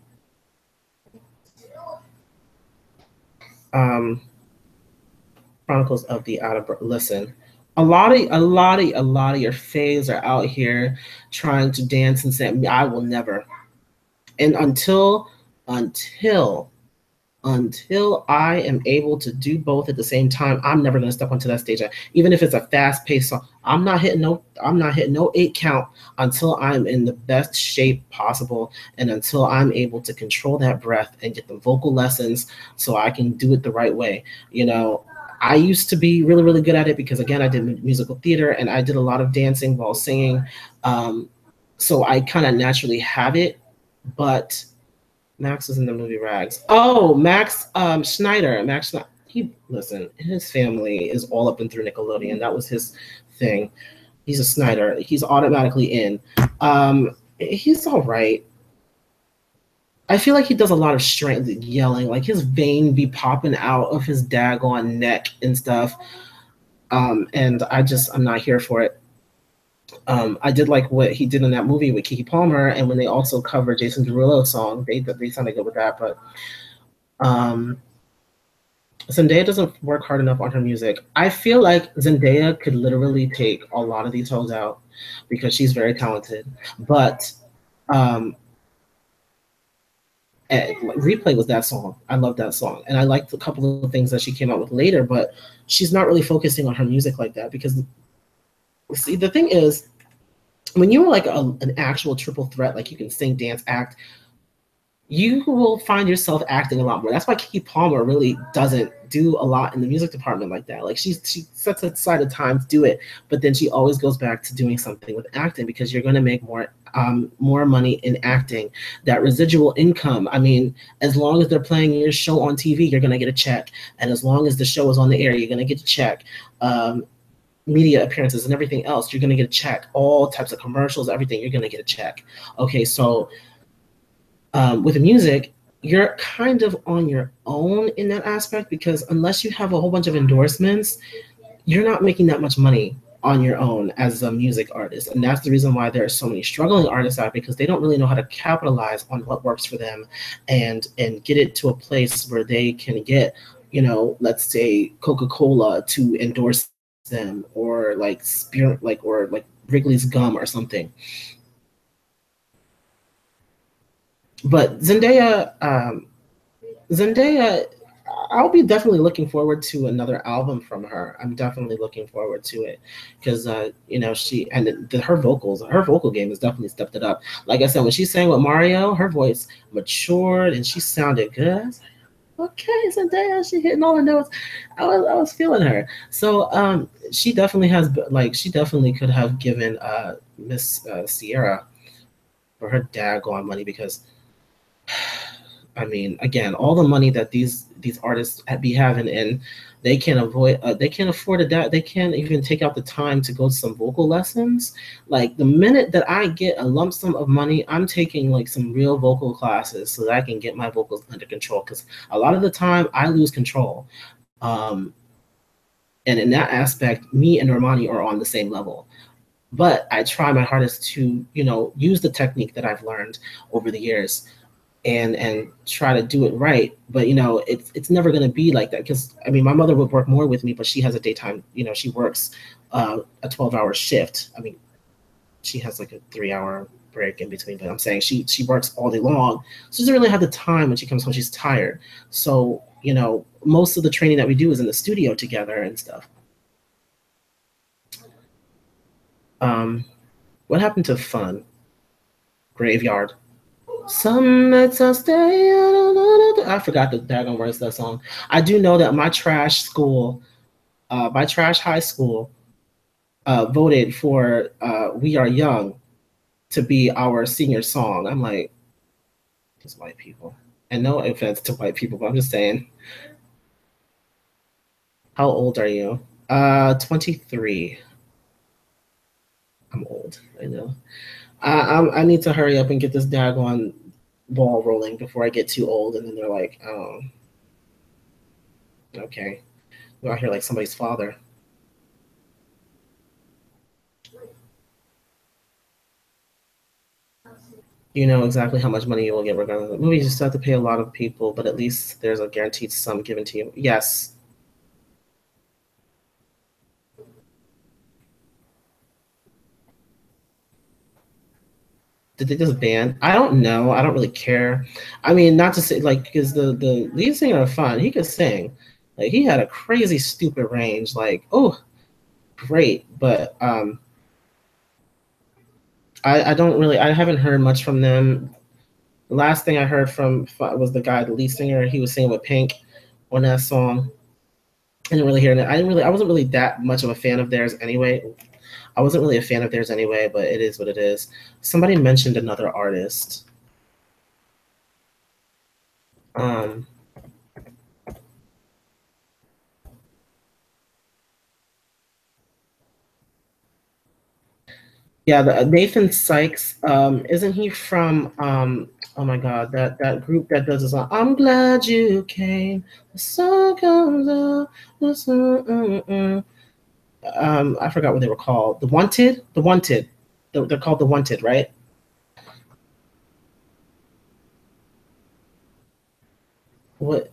Um, Chronicles of the Out of Listen. A lot of your faves are out here trying to dance and say, I will never. And until until I am able to do both at the same time, I'm never going to step onto that stage. Even if it's a fast paced song, I'm not hitting no 8 count until I'm in the best shape possible and until I'm able to control that breath and get the vocal lessons so I can do it the right way. You know, I used to be really, really good at it because again, I did musical theater and I did a lot of dancing while singing. Um, so I kind of naturally have it, but Max was in the movie Rags. Oh, Max Schneider. Max Schneider. He listen. His family is all up and through Nickelodeon. That was his thing. He's a Snyder. He's automatically in. He's all right. I feel like he does a lot of strength yelling. Like his vein be popping out of his daggone neck and stuff. And I'm not here for it. I did like what he did in that movie with Keke Palmer, and when they also covered Jason Derulo's song, they sounded good with that. But um, Zendaya doesn't work hard enough on her music. I feel like Zendaya could literally take a lot of these hoes out because she's very talented. But um, Replay was that song. I love that song, and I liked a couple of things that she came out with later. But she's not really focusing on her music like that because see, the thing is, when you're like an actual triple threat, like you can sing, dance, act, you will find yourself acting a lot more. That's why Keke Palmer really doesn't do a lot in the music department like that. Like she sets aside a time to do it, but then she always goes back to doing something with acting because you're going to make more money in acting. That residual income. I mean, as long as they're playing your show on TV, you're going to get a check, and as long as the show is on the air, you're going to get a check. Media appearances and everything else, you're going to get a check. All types of commercials, everything, you're going to get a check. Okay, so with music, you're kind of on your own in that aspect because unless you have a whole bunch of endorsements, you're not making that much money on your own as a music artist. And that's the reason why there are so many struggling artists out because they don't really know how to capitalize on what works for them and get it to a place where they can get, you know, let's say Coca-Cola to endorse them or like Spirit or like Wrigley's gum or something. But Zendaya, I'll be definitely looking forward to another album from her. I'm definitely looking forward to it because you know her vocal game has definitely stepped it up. Like I said, when she sang with Mario, her voice matured and she sounded good. Okay, Zendaya, she hitting all the notes. I was feeling her. So she definitely could have given Miss Sierra for her daggone money because I mean, again, all the money that these artists be having, and they can't afford it. They can't even take out the time to go to some vocal lessons. Like the minute that I get a lump sum of money, I'm taking like some real vocal classes so that I can get my vocals under control. Because a lot of the time, I lose control. Um, and in that aspect, me and Normani are on the same level. But I try my hardest to, you know, use the technique that I've learned over the years and try to do it right. But you know, it's never going to be like that because I mean, my mother would work more with me, but she has a daytime. You know, she works a 12-hour shift. I mean, she has like a 3-hour break in between. But I'm saying she works all day long, so she doesn't really have the time when she comes home. She's tired. So you know, most of the training that we do is in the studio together and stuff. What happened to fun? Graveyard. Some nights I stay. I forgot the daggone words of that song. I do know that my trash high school, voted for "We Are Young" to be our senior song. I'm like, it's white people, and no offense to white people, but I'm just saying. How old are you? 23. I'm old. I know. I need to hurry up and get this daggone ball rolling before I get too old, and then they're like, oh, okay. We're out here like somebody's father. You know exactly how much money you will get regardless of movies. You still have to pay a lot of people, but at least there's a guaranteed sum given to you. Yes. Did they just ban? I don't know. I don't really care. I mean, not to say like because the lead singer of Fun, he could sing. Like he had a crazy stupid range. Like, oh, great. But I don't really I haven't heard much from them. The last thing I heard from was the guy, the lead singer. He was singing with Pink on that song. I didn't really hear it. I wasn't really that much of a fan of theirs anyway. I wasn't really a fan of theirs anyway, but it is what it is. Somebody mentioned another artist. Um, yeah, Nathan Sykes. Isn't he from? Oh my God, that group that does this song. I'm glad you came. The sun comes out. The sun. I forgot what they were called. The Wanted. The Wanted. They're called the Wanted, right? What?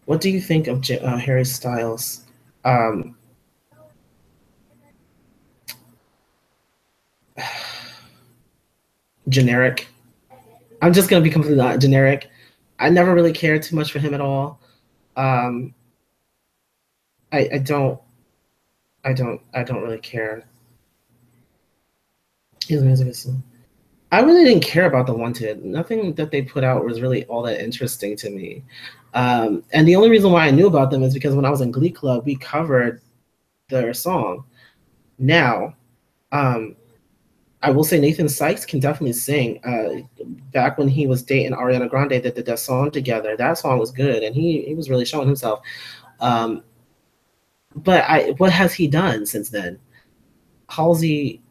What do you think of Harry Styles? Um, Generic. I'm just gonna be completely generic. I never really cared too much for him at all. Um, I don't. I don't really care. His music is. I really didn't care about the Wanted. Nothing that they put out was really all that interesting to me. And the only reason why I knew about them is because when I was in Glee Club, we covered their song. Now, um, I will say Nathan Sykes can definitely sing. Back when he was dating Ariana Grande, that did that song together. That song was good, and he was really showing himself. Um, but what has he done since then? Halsey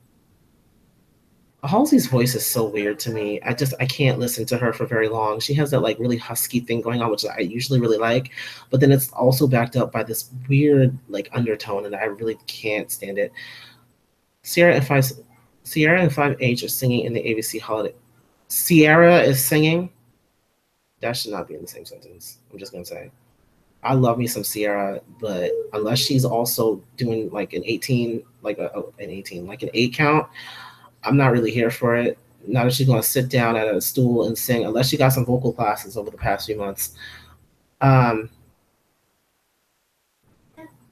Halsey's voice is so weird to me. I can't listen to her for very long. She has that like really husky thing going on, which I usually really like, but then it's also backed up by this weird like undertone, and I really can't stand it. Sierra and Five Sierra and 5H are singing in the ABC holiday. Sierra is singing. That should not be in the same sentence. I'm just gonna say. I love me some Sierra, but unless she's also doing like an 18, like an 18, like an 8 count, I'm not really here for it. Not if she's going to sit down at a stool and sing, unless she got some vocal classes over the past few months. Um,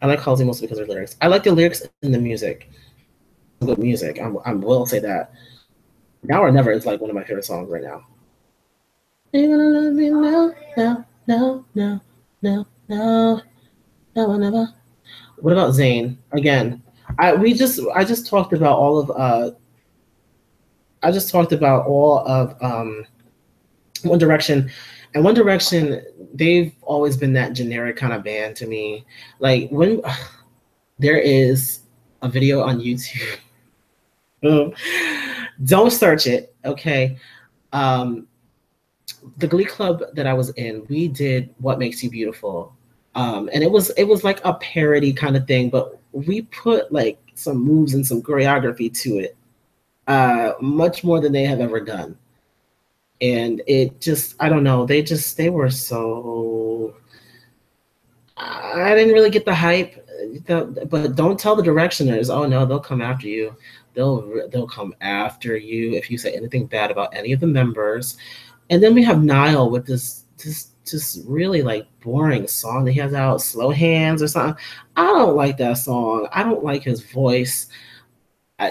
I like Halsey mostly because of her lyrics. I like the lyrics in the music. Good music. I will say that. Now or Never is like one of my favorite songs right now. Are you gonna love me now? No, no, no, no, no, no, never. What about Zayn? Again, I just talked about all of I just talked about all of One Direction, and One Direction, they've always been that generic kind of band to me. Like when there is a video on YouTube, don't search it, okay? Um, the Glee Club that I was in, we did "What Makes You Beautiful," and it was like a parody kind of thing, but we put like some moves and some choreography to it, much more than they have ever done. And it just I don't know, they were so I didn't really get the hype. But don't tell the directioners, oh no, they'll come after you. They'll come after you if you say anything bad about any of the members. And then we have Niall with this just really like boring song that he has out, Slow Hands or something. I don't like that song. I don't like his voice.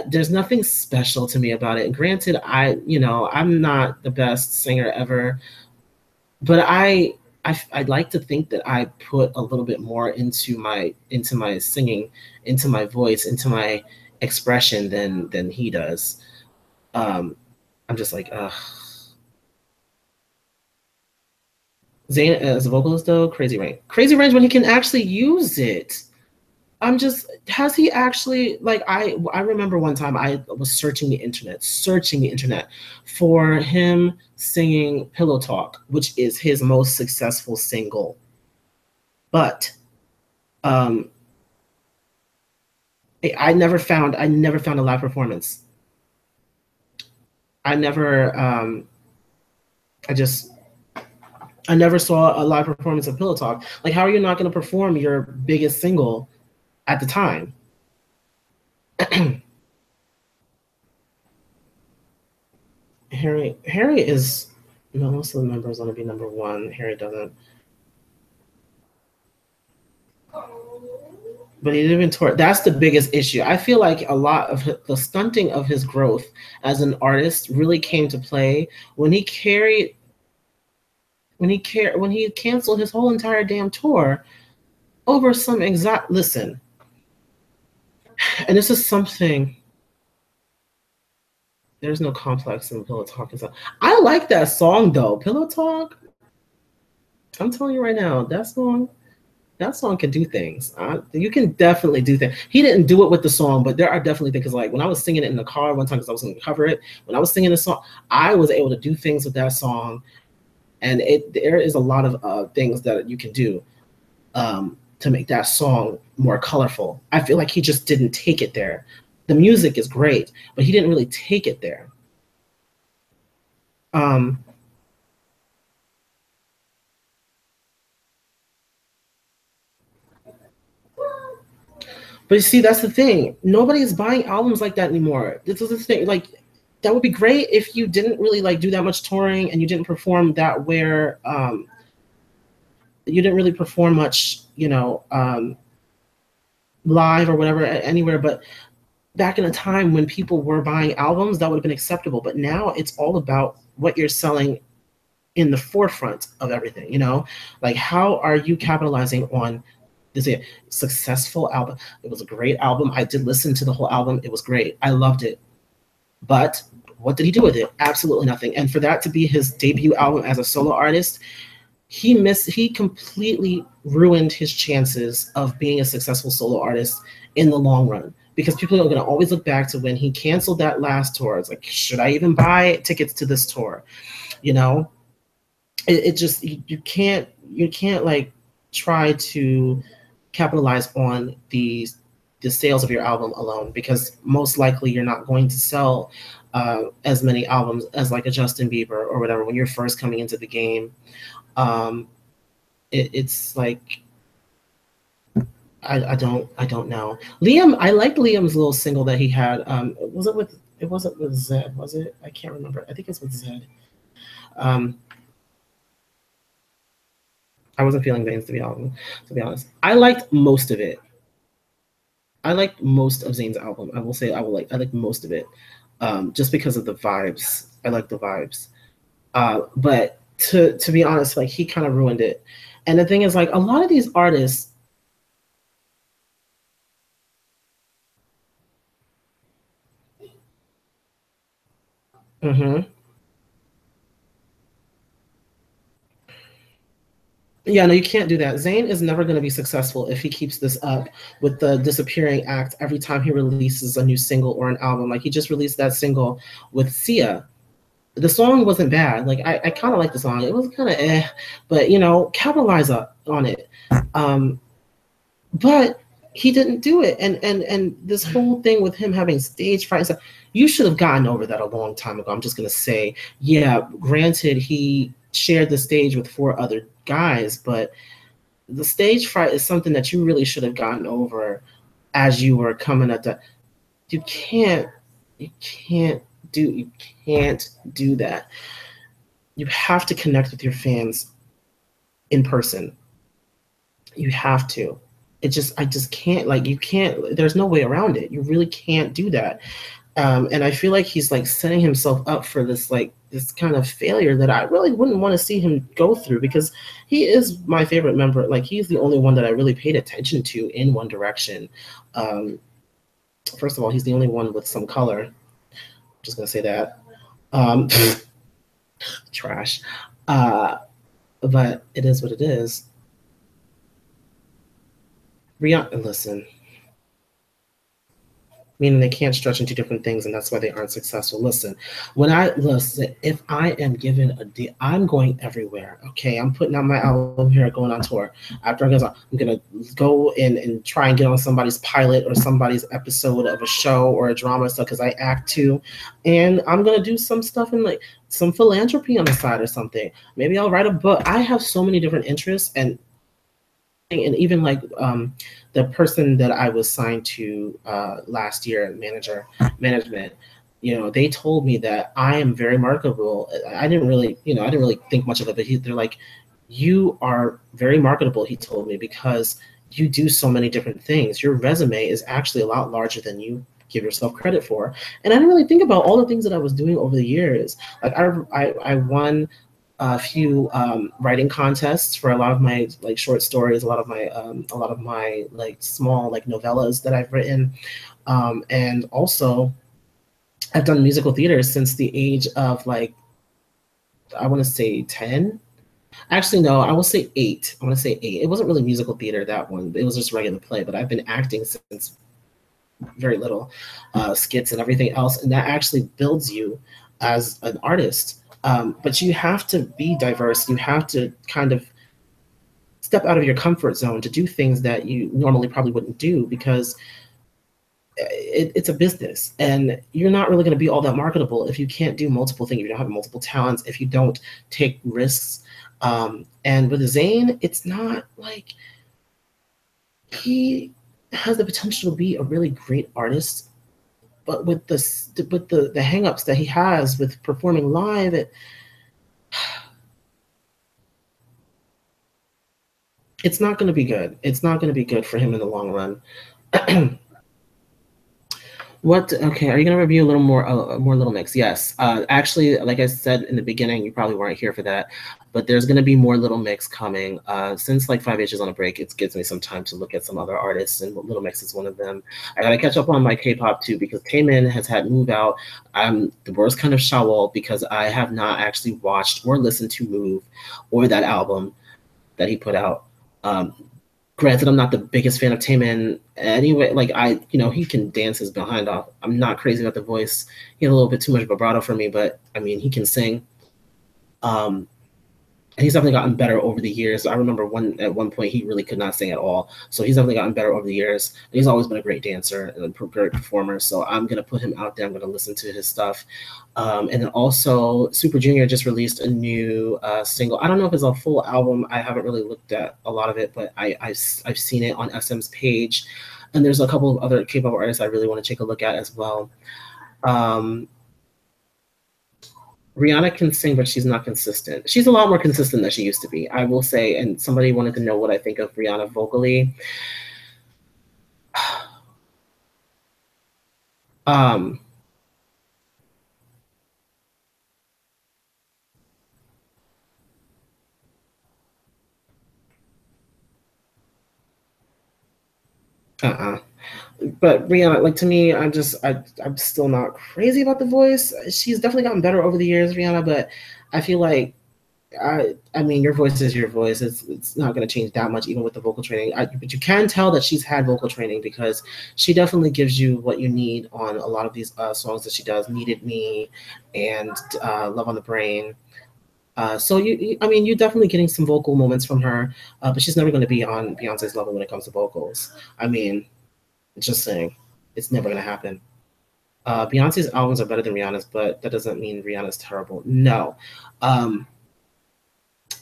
There's nothing special to me about it. Granted, I'm not the best singer ever, but I'd like to think that I put a little bit more into my singing, into my voice, into my expression than he does. Um, I'm just like, ugh. Zayn as a vocalist though, crazy range when he can actually use it. I'm just has he actually like I remember one time I was searching the internet for him singing Pillow Talk, which is his most successful single. But um I never found a live performance. I never I just I never saw a live performance of Pillow Talk. Like, how are you not going to perform your biggest single at the time? Harry is, most of the members want to be number one. Harry doesn't, but he didn't even tour. That's the biggest issue. I feel like a lot of the stunting of his growth as an artist really came to play when he when he canceled his whole entire damn tour over some exact listen. And this is something. There's no complex in Pillow Talk. I like that song though. Pillow Talk. I'm telling you right now, that song can do things. You can definitely do things. He didn't do it with the song, but there are definitely things. Like when I was singing it in the car one time, because I was going to cover it. When I was singing the song, I was able to do things with that song, and there is a lot of things that you can do to make that song more colorful. I feel like he just didn't take it there. The music is great, but he didn't really take it there. Um, but you see, that's the thing. Nobody is buying albums like that anymore. This is the thing. Like, that would be great if you didn't really like do that much touring and you didn't perform that where you didn't really perform much, live or whatever anywhere. But back in a time when people were buying albums, that would have been acceptable. But now it's all about what you're selling in the forefront of everything. Like, how are you capitalizing on this successful album? It was a great album. I did listen to the whole album. It was great. I loved it. But what did he do with it? Absolutely nothing. And for that to be his debut album as a solo artist, he completely ruined his chances of being a successful solo artist in the long run, because people are going to always look back to when he canceled that last tour. It's like, should I even buy tickets to this tour? It just, you can't like try to capitalize on the sales of your album alone, because most likely you're not going to sell as many albums as like a Justin Bieber or whatever when you're first coming into the game. It's like, I don't know. I liked Liam's little single that he had. It wasn't with Zed, was it? I can't remember. I think it's with Zed. I wasn't feeling Zayn's to be honest. I liked most of it. I liked most of Zayn's album. I will say I liked most of it. Just because of the vibes. I like the vibes. But to be honest, like, he kind of ruined it. And the thing is, like, a lot of these artists, mm-hmm. Yeah, no, you can't do that. Zayn is never going to be successful if he keeps this up with the disappearing act every time he releases a new single or an album. Like, he just released that single with Sia. The song wasn't bad. Like, I kind of like the song. It was kind of but capitalize on it. But he didn't do it. And this whole thing with him having stage fright and stuff, you should have gotten over that a long time ago. I'm just gonna say, yeah, granted, he shared the stage with 4 other guys, but the stage fright is something that you really should have gotten over as you were coming at that. You can't do that. You have to connect with your fans in person. You have to. I just can't, like, you can't, there's no way around it. You really can't do that. And I feel like he's like setting himself up for this kind of failure that I really wouldn't want to see him go through, because he is my favorite member. Like, he's the only one that I really paid attention to in One Direction. First of all, he's the only one with some color. I'm just gonna say that. Trash. But it is what it is. Rihanna, listen. meaning they can't stretch into different things, and that's why they aren't successful. Listen, when I listen, if I am given a deal, I'm going everywhere. Okay, I'm putting out my album here, going on tour. After I go, I'm gonna go in and try and get on somebody's pilot or somebody's episode of a show or a drama stuff because I act too, and I'm gonna do some stuff in like some philanthropy on the side or something. Maybe I'll write a book. I have so many different interests, and even like the person that I was signed to last year, management, they told me that I am very marketable. I didn't really, I didn't really think much of it, but they're like, you are very marketable. He told me because you do so many different things. Your resume is actually a lot larger than you give yourself credit for. And I didn't really think about all the things that I was doing over the years. Like I won a few writing contests for a lot of my like short stories, a lot of my like small like novellas that I've written, and also I've done musical theater since the age of like I want to say 10. Actually, no, I will say 8. I want to say 8. It wasn't really musical theater that one; it was just regular play. But I've been acting since very little, skits and everything else, and that actually builds you as an artist. But you have to be diverse. You have to kind of step out of your comfort zone to do things that you normally probably wouldn't do because it's a business and you're not really going to be all that marketable if you can't do multiple things, if you don't have multiple talents, if you don't take risks. And with Zayn, it's not like he has the potential to be a really great artist, but with the hangups that he has with performing live, it's not going to be good. It's not going to be good for him in the long run. What? Okay, are you going to review a little more Little Mix? Yes. Actually, like I said in the beginning, you probably weren't here for that, but there's going to be more Little Mix coming. Since like 5H is on a break, it gives me some time to look at some other artists, and Little Mix is one of them. I got to catch up on my K-pop too because Taemin has had Move Out. I'm the worst kind of Shawol because I have not actually watched or listened to Move or that album that he put out. Granted, I'm not the biggest fan of Taemin anyway. Like he can dance his behind off. I'm not crazy about the voice. He had a little bit too much vibrato for me, but I mean, he can sing. And he's definitely gotten better over the years. I remember at one point he really could not sing at all. So he's definitely gotten better over the years. And he's always been a great dancer and a great performer. So I'm gonna put him out there. I'm gonna listen to his stuff. And then also Super Junior just released a new single. I don't know if it's a full album. I haven't really looked at a lot of it, but I've seen it on SM's page. And there's a couple of other K-pop artists I really want to take a look at as well. Rihanna can sing, but she's not consistent. She's a lot more consistent than she used to be, I will say. And somebody wanted to know what I think of Rihanna vocally. Um, uh-uh. But Rihanna, like to me, I'm still not crazy about the voice. She's definitely gotten better over the years, Rihanna, but I feel like I mean, your voice is your voice. It's not going to change that much, even with the vocal training. But you can tell that she's had vocal training because she definitely gives you what you need on a lot of these songs that she does. Needed Me and Love on the Brain. So I mean, you're definitely getting some vocal moments from her, but she's never going to be on Beyonce's level when it comes to vocals. I mean, just saying, it's never going to happen. Beyonce's albums are better than Rihanna's, but that doesn't mean Rihanna's terrible. No.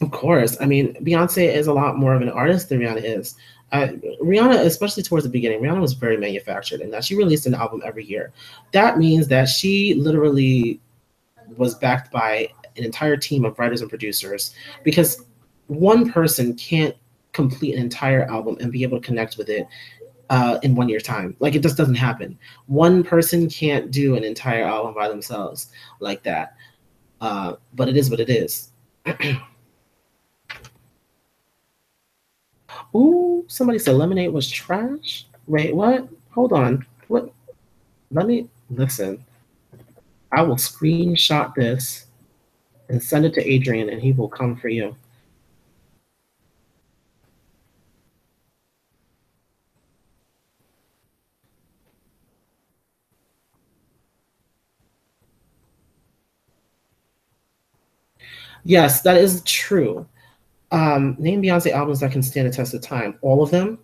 Of course. I mean, Beyonce is a lot more of an artist than Rihanna is. Rihanna, especially towards the beginning, Rihanna was very manufactured and that she released an album every year. That means that she literally was backed by an entire team of writers and producers because one person can't complete an entire album and be able to connect with it in 1 year's time. Like, it just doesn't happen. One person can't do an entire album by themselves like that. But it is what it is. Ooh, somebody said lemonade was trash. Wait, what? Hold on. What? Let me listen. I will screenshot this and send it to Adrian, and he will come for you. Yes, that is true. Name Beyonce albums that can stand the test of time. All of them,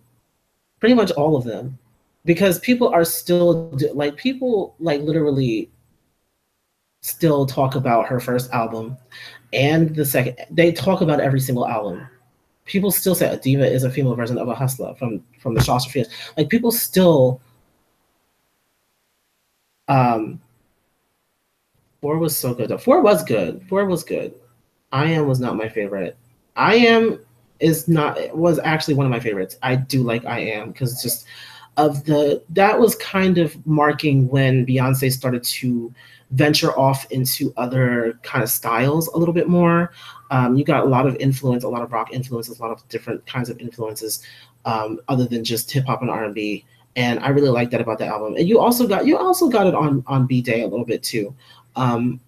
pretty much all of them, because people are still like people like literally still talk about her first album and the second. They talk about every single album. People still say a diva is a female version of a hustler from the Shawsha Fields. Like people still. Um, Four was so good. Four was good. Four was good. I Am was not my favorite. I Am is not was actually one of my favorites. I do like I Am because just of the that was kind of marking when Beyonce started to venture off into other kind of styles a little bit more. You got a lot of influence, a lot of rock influences, a lot of different kinds of influences, other than just hip hop and R&B. And I really like that about the album. And you also got it on B Day a little bit too. Um,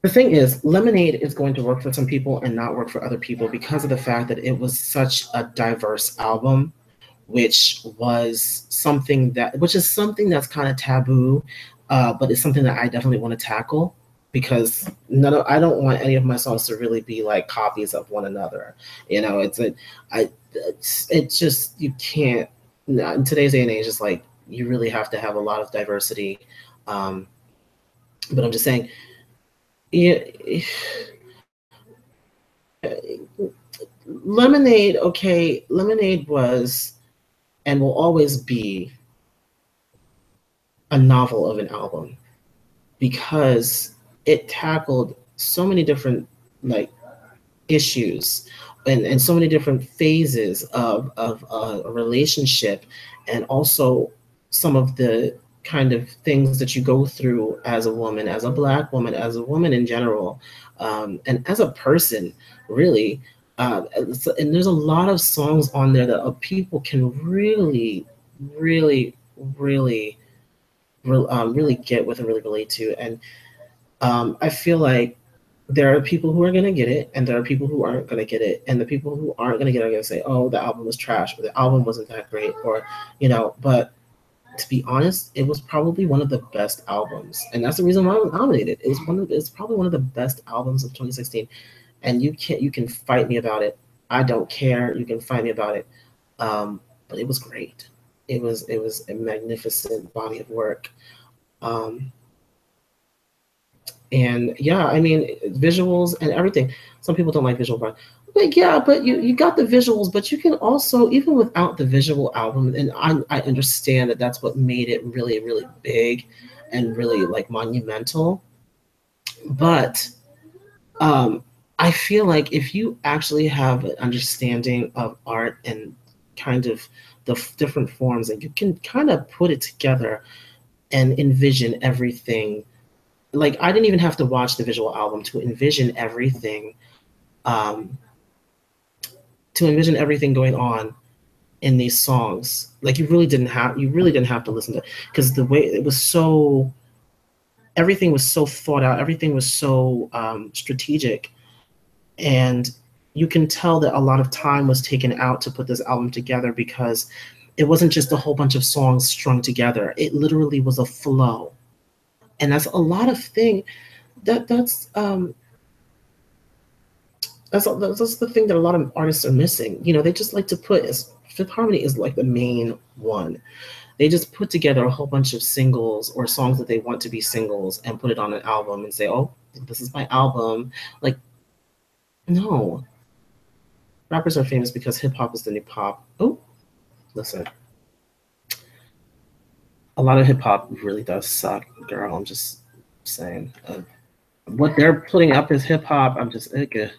The thing is, Lemonade is going to work for some people and not work for other people because of the fact that it was such a diverse album, which is something that's kind of taboo, but it's something that I definitely want to tackle because I don't want any of my songs to really be like copies of one another. It's just you can't in today's day and age. It's like you really have to have a lot of diversity. Um, but I'm just saying, yeah, Lemonade, okay, Lemonade was and will always be a novel of an album because it tackled so many different like issues and so many different phases of a relationship and also some of the kind of things that you go through as a woman, as a black woman, as a woman in general, and as a person, really. And there's a lot of songs on there that people can really, really, really, really get with and really relate to. And I feel like there are people who are going to get it and there are people who aren't going to get it, and the people who aren't going to get it are going to say, oh, the album was trash or the album wasn't that great, or but to be honest, it was probably one of the best albums, and that's the reason why I was nominated. It's probably one of the best albums of 2016, and you can fight me about it. I don't care. You can fight me about it, but it was great. It was a magnificent body of work. um, and yeah, I mean, visuals and everything. Some people don't like visual, but yeah, but you got the visuals, but you can also, even without the visual album, and I understand that that's what made it really, really big and really like monumental. But um, I feel like if you actually have an understanding of art and kind of the different forms, and you can kind of put it together and envision everything. Like I didn't even have to watch the visual album to envision everything, um, going on in these songs. Like you really didn't have to listen to, because the way it was so everything was so thought out, everything was so strategic, and you can tell that a lot of time was taken out to put this album together because it wasn't just a whole bunch of songs strung together. It literally was a flow, and that's a lot of thing that's the thing that a lot of artists are missing. They just like to put as Fifth Harmony is like the main one. They just put together a whole bunch of singles or songs that they want to be singles and put it on an album and say, "Oh, this is my album." Like, no. Rappers are famous because hip hop is the new pop. Oh, listen. A lot of hip hop really does suck, girl. I'm just saying. What they're putting up as hip hop, I'm just okay.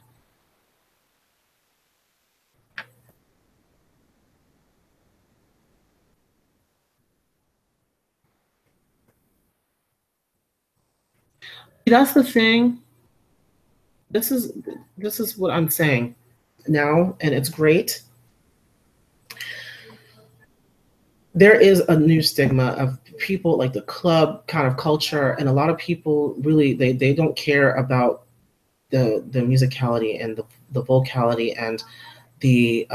That's the thing. This is this is what I'm saying now, and it's great. There is a new stigma of people like the club kind of culture, and a lot of people really they don't care about the musicality and the vocality and the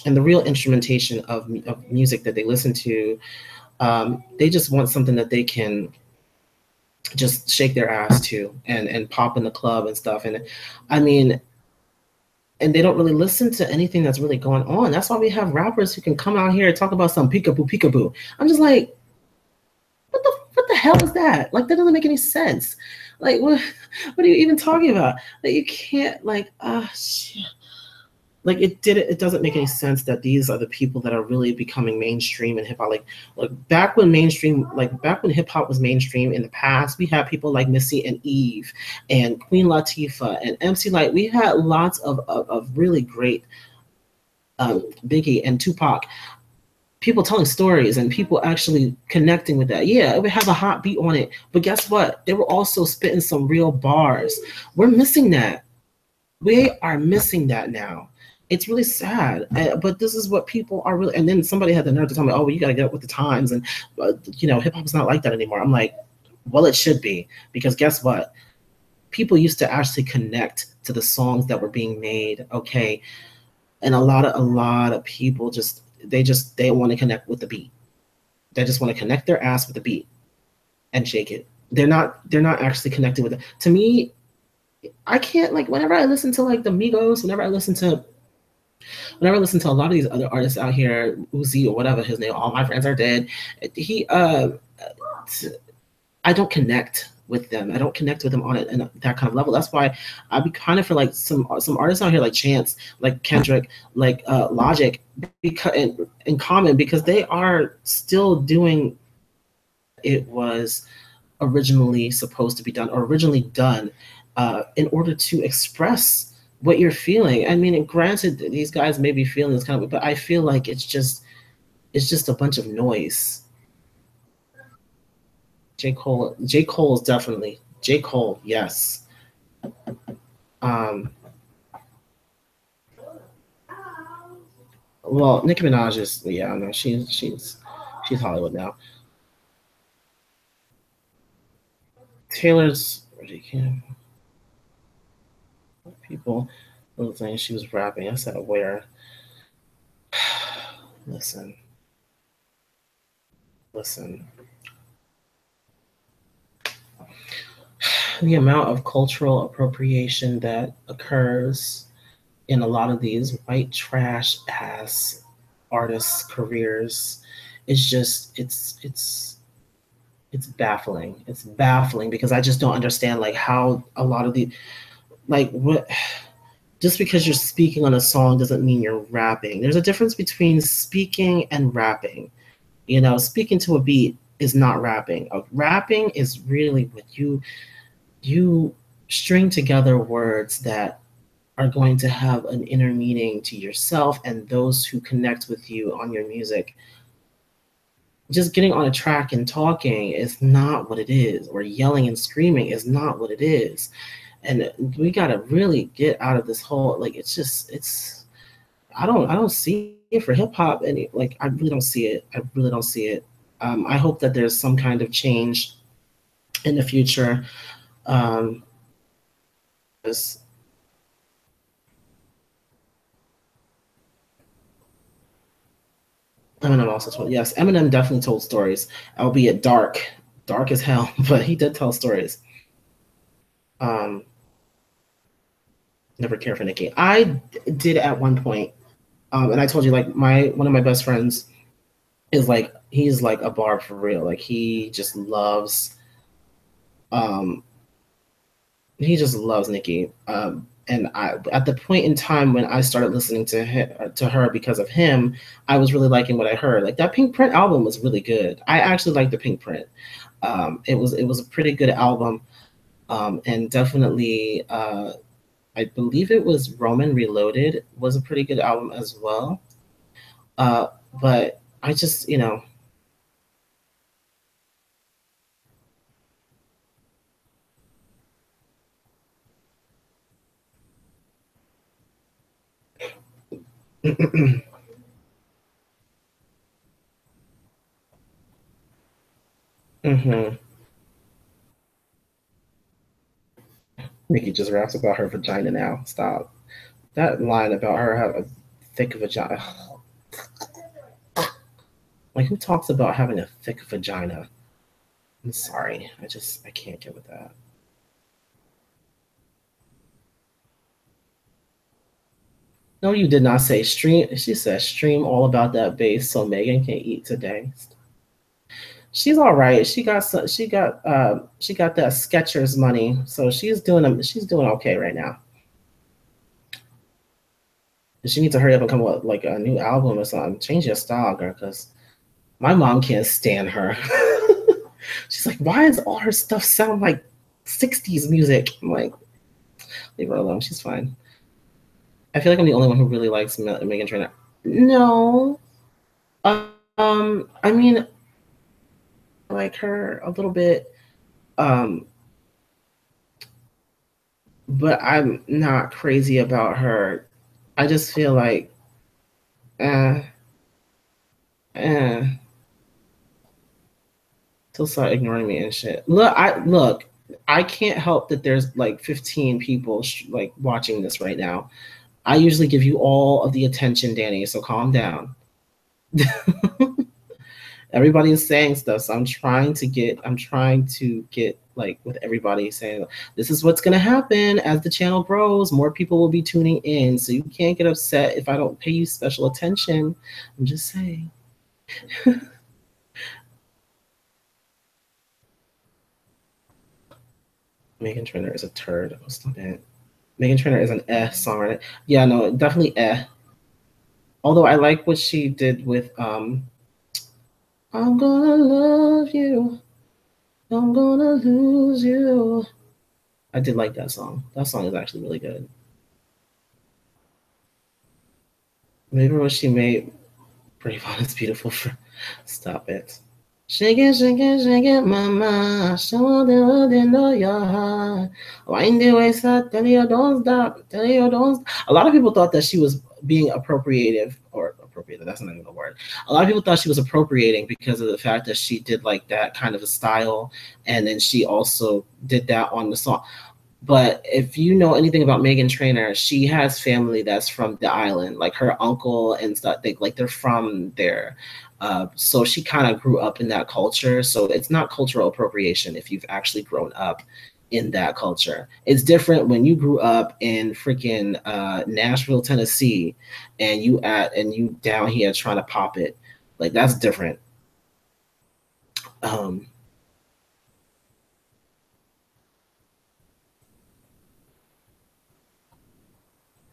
and the real instrumentation of music that they listen to. They just want something that they can just shake their ass to and pop in the club and stuff. And I mean, and they don't really listen to anything that's really going on. That's why we have rappers who can come out here and talk about some peekaboo peekaboo. I'm just like, what the hell is that? Like, that doesn't make any sense. Like, what are you even talking about? That you can't, like, shit. Like, it doesn't make any sense that these are the people that are really becoming mainstream in hip hop. Like back when hip hop was mainstream in the past, we had people like Missy and Eve and Queen Latifah and MC Light. We had lots of really great Biggie and Tupac, people telling stories and people actually connecting with that. Yeah, it would have a hot beat on it, but guess what? They were also spitting some real bars. We're missing that. We are missing that now. It's really sad, but this is what people are really. And then somebody had the nerve to tell me, "Oh, well, you got to get up with the times," and hip hop is not like that anymore. I'm like, well, it should be, because guess what? People used to actually connect to the songs that were being made. Okay, and a lot of people they want to connect with the beat. They just want to connect their ass with the beat and shake it. They're not actually connected with it. To me, I can't, like, whenever I listen to like the Migos, whenever I listen to a lot of these other artists out here, Uzi or whatever his name, all my friends are dead. He I don't connect with them. I don't connect with them on it in that kind of level. That's why I be kind of for like some artists out here like Chance, like Kendrick, like Logic, because in Common, because they are still doing it was originally supposed to be done, or originally done, in order to express what you're feeling. I mean, granted, these guys may be feeling this kind of, but I feel like it's just a bunch of noise. J. Cole is definitely J. Cole, yes. Um, well, Nicki Minaj is, yeah, no, she's Hollywood now. Taylor's people were saying she was rapping. I said, where? Listen, listen. The amount of cultural appropriation that occurs in a lot of these white trash ass artists' careers is just it's baffling. It's baffling because I just don't understand, like, how a lot of the, like, what, just because you're speaking on a song doesn't mean you're rapping. There's a difference between speaking and rapping. Speaking to a beat is not rapping. Rapping is really what you string together words that are going to have an inner meaning to yourself and those who connect with you on your music. Just getting on a track and talking is not what it is, or yelling and screaming is not what it is. And we got to really get out of this whole, like, it's I don't see it for hip hop, and like, I really don't see it. I really don't see it. I hope that there's some kind of change in the future. Um, Eminem also told, yes, Eminem definitely told stories, albeit dark as hell, but he did tell stories. Um, Never cared for Nicki. I did at one point, and I told you, like, my one of my best friends is like, he's like a barb for real. Like, um, he just loves Nicki. And at the point in time when I started listening to her because of him, I was really liking what I heard. Like, that Pink Print album was really good. I actually liked the Pink Print. It was a pretty good album, and definitely, I believe it was Roman Reloaded was a pretty good album as well. But I just, hmm Nikki just raps about her vagina now. Stop. That line about her have a thick vagina. Like, who talks about having a thick vagina? I'm sorry. I can't get with that. No, you did not say stream. She said stream all about that bass so Megan can eat today. She's all right. She got that Skechers money, so she's doing okay right now. She needs to hurry up and come up with like a new album or something. Change your style, girl, because my mom can't stand her. She's like, why does all her stuff sound like 60s music? I'm like, leave her alone. She's fine. I feel like I'm the only one who really likes Megan Trainor. No. I mean, I like her a little bit. Um, but I'm not crazy about her. I just feel like, eh, eh. She'll start ignoring me and shit. Look. I can't help that there's like 15 people like watching this right now. I usually give you all of the attention, Danny. So calm down. Everybody is saying stuff, so I'm trying to get like with everybody saying this is what's gonna happen as the channel grows. More people will be tuning in, so you can't get upset if I don't pay you special attention. I'm just saying. Megan Trainor is a turd. Oh, stop it. Megan Trainor is an songwriter. Yeah, no, definitely Although I like what she did with I'm gonna love you. I'm gonna lose you. I did like that song. That song is actually really good. Maybe what she made Brave on is beautiful for stop it. Shake it, mama. Show them they know your heart. Wind the waist up, tell you don't stop, tell you don't. A lot of people thought that she was being appropriative or appropriative. That's not even a word. A lot of people thought she was appropriating because of the fact that she did like that kind of a style, and then she also did that on the song. But if you know anything about Megan Trainor, she has family that's from the island, like her uncle and stuff. They're from there. So she kind of grew up in that culture. So it's not cultural appropriation if you've actually grown up in that culture. It's different when you grew up in freaking Nashville, Tennessee, and you down here trying to pop it. Like that's different.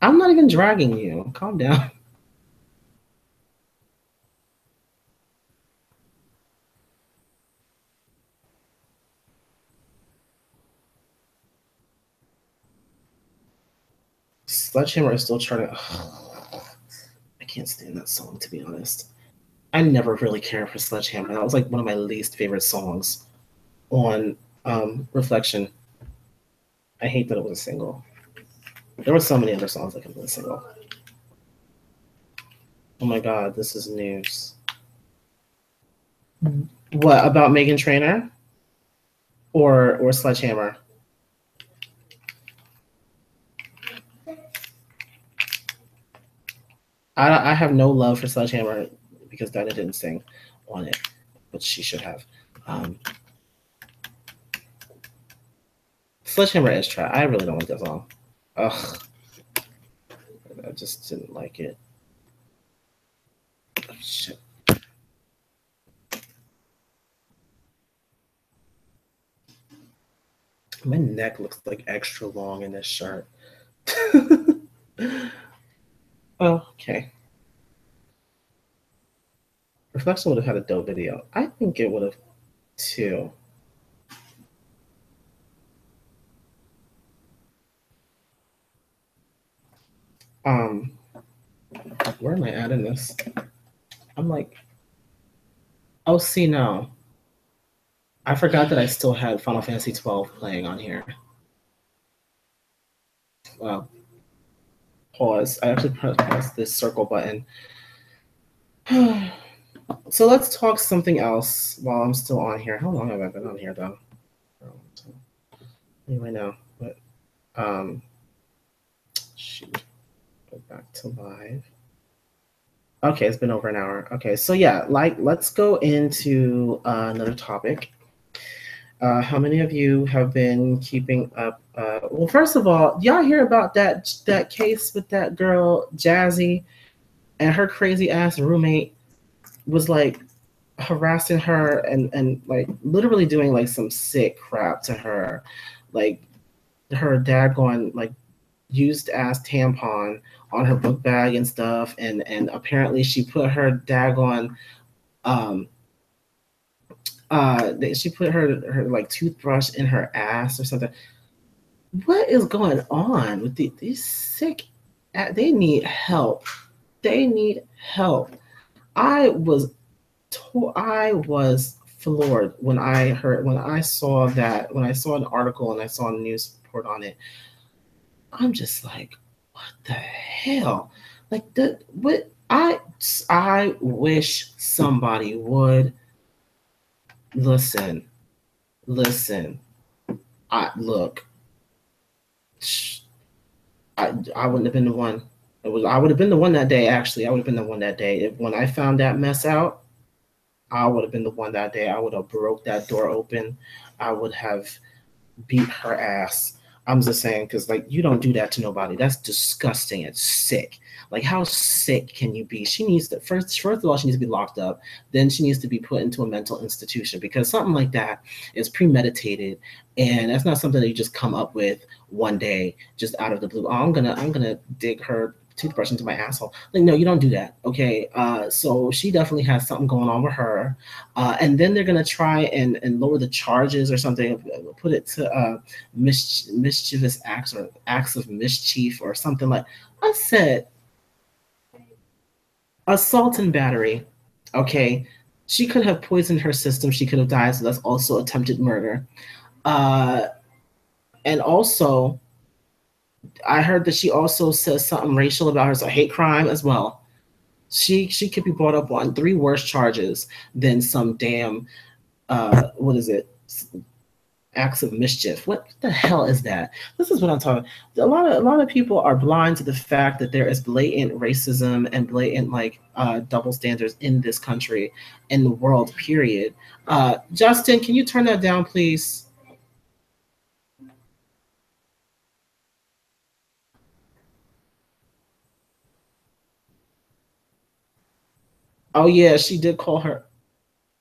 I'm not even dragging you. Calm down. Sledgehammer is still trying to. I can't stand that song, to be honest. I never really cared for Sledgehammer. That was like one of my least favorite songs on Reflection. I hate that it was a single. There were so many other songs that could have been a single. Oh my god, this is news. What about Megan Trainor or Sledgehammer? I have no love for Sledgehammer because Dinah didn't sing on it, but she should have. Sledgehammer is try. I really don't like that song. Ugh. I just didn't like it. Oh, shit. My neck looks like extra long in this shirt. Oh, okay. Reflection would have had a dope video. I think it would have too. Where am I at in this? I'm like, oh, see, no. I forgot that I still had Final Fantasy 12 playing on here. Well, pause. I actually pressed this circle button. So let's talk something else while I'm still on here. How long have I been on here, though? Anyway, now, but shoot, go back to live. Okay, it's been over an hour. Okay, so yeah, like let's go into another topic. How many of you have been keeping up? Well, first of all, y'all hear about that case with that girl Jazzy and her crazy ass roommate was like harassing her and like literally doing like some sick crap to her, like her dad going like used as tampon on her book bag and stuff, and apparently she put her daggone um she put her like toothbrush in her ass or something. What is going on with these sick? They need help. They need help. I was I was floored when I saw that, when I saw an article and I saw a news report on it. I'm just like, what the hell? Like the what I wish somebody would listen. Listen. I look. I wouldn't have been the one. I would have been the one that day. Actually, I would have been the one that day. When I found that mess out, I would have been the one that day. I would have broke that door open. I would have beat her ass. I'm just saying, because like you don't do that to nobody. That's disgusting. It's sick. Like how sick can you be? She needs to first of all, she needs to be locked up. Then she needs to be put into a mental institution because something like that is premeditated, and that's not something that you just come up with one day just out of the blue. Oh, I'm gonna dig her toothbrush into my asshole. Like, no, you don't do that. Okay. So she definitely has something going on with her. And then they're gonna try and lower the charges or something, put it to mischievous acts or acts of mischief or something like I said, assault and battery. Okay. She could have poisoned her system, she could have died, so that's also attempted murder. Uh and also I heard that she also says something racial about her, so hate crime as well. She could be brought up on three worse charges than some damn what is it, acts of mischief. What the hell is that? This is what I'm talking about. A lot of people are blind to the fact that there is blatant racism and blatant like double standards in this country, in the world. Period. Justin, can you turn that down, please? Oh yeah, she did call her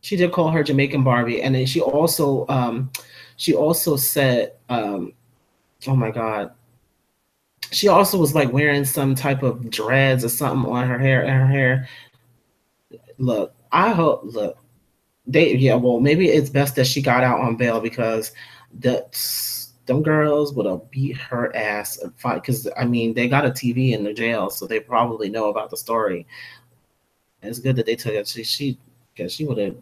Jamaican Barbie, and then she also said, oh my god, she also was like wearing some type of dreads or something on her hair. And her hair, look, I hope, look, they, yeah, well, maybe it's best that she got out on bail because the them girls would have beat her ass because I mean they got a TV in the jail, so they probably know about the story. It's good that they took it. She because she would have.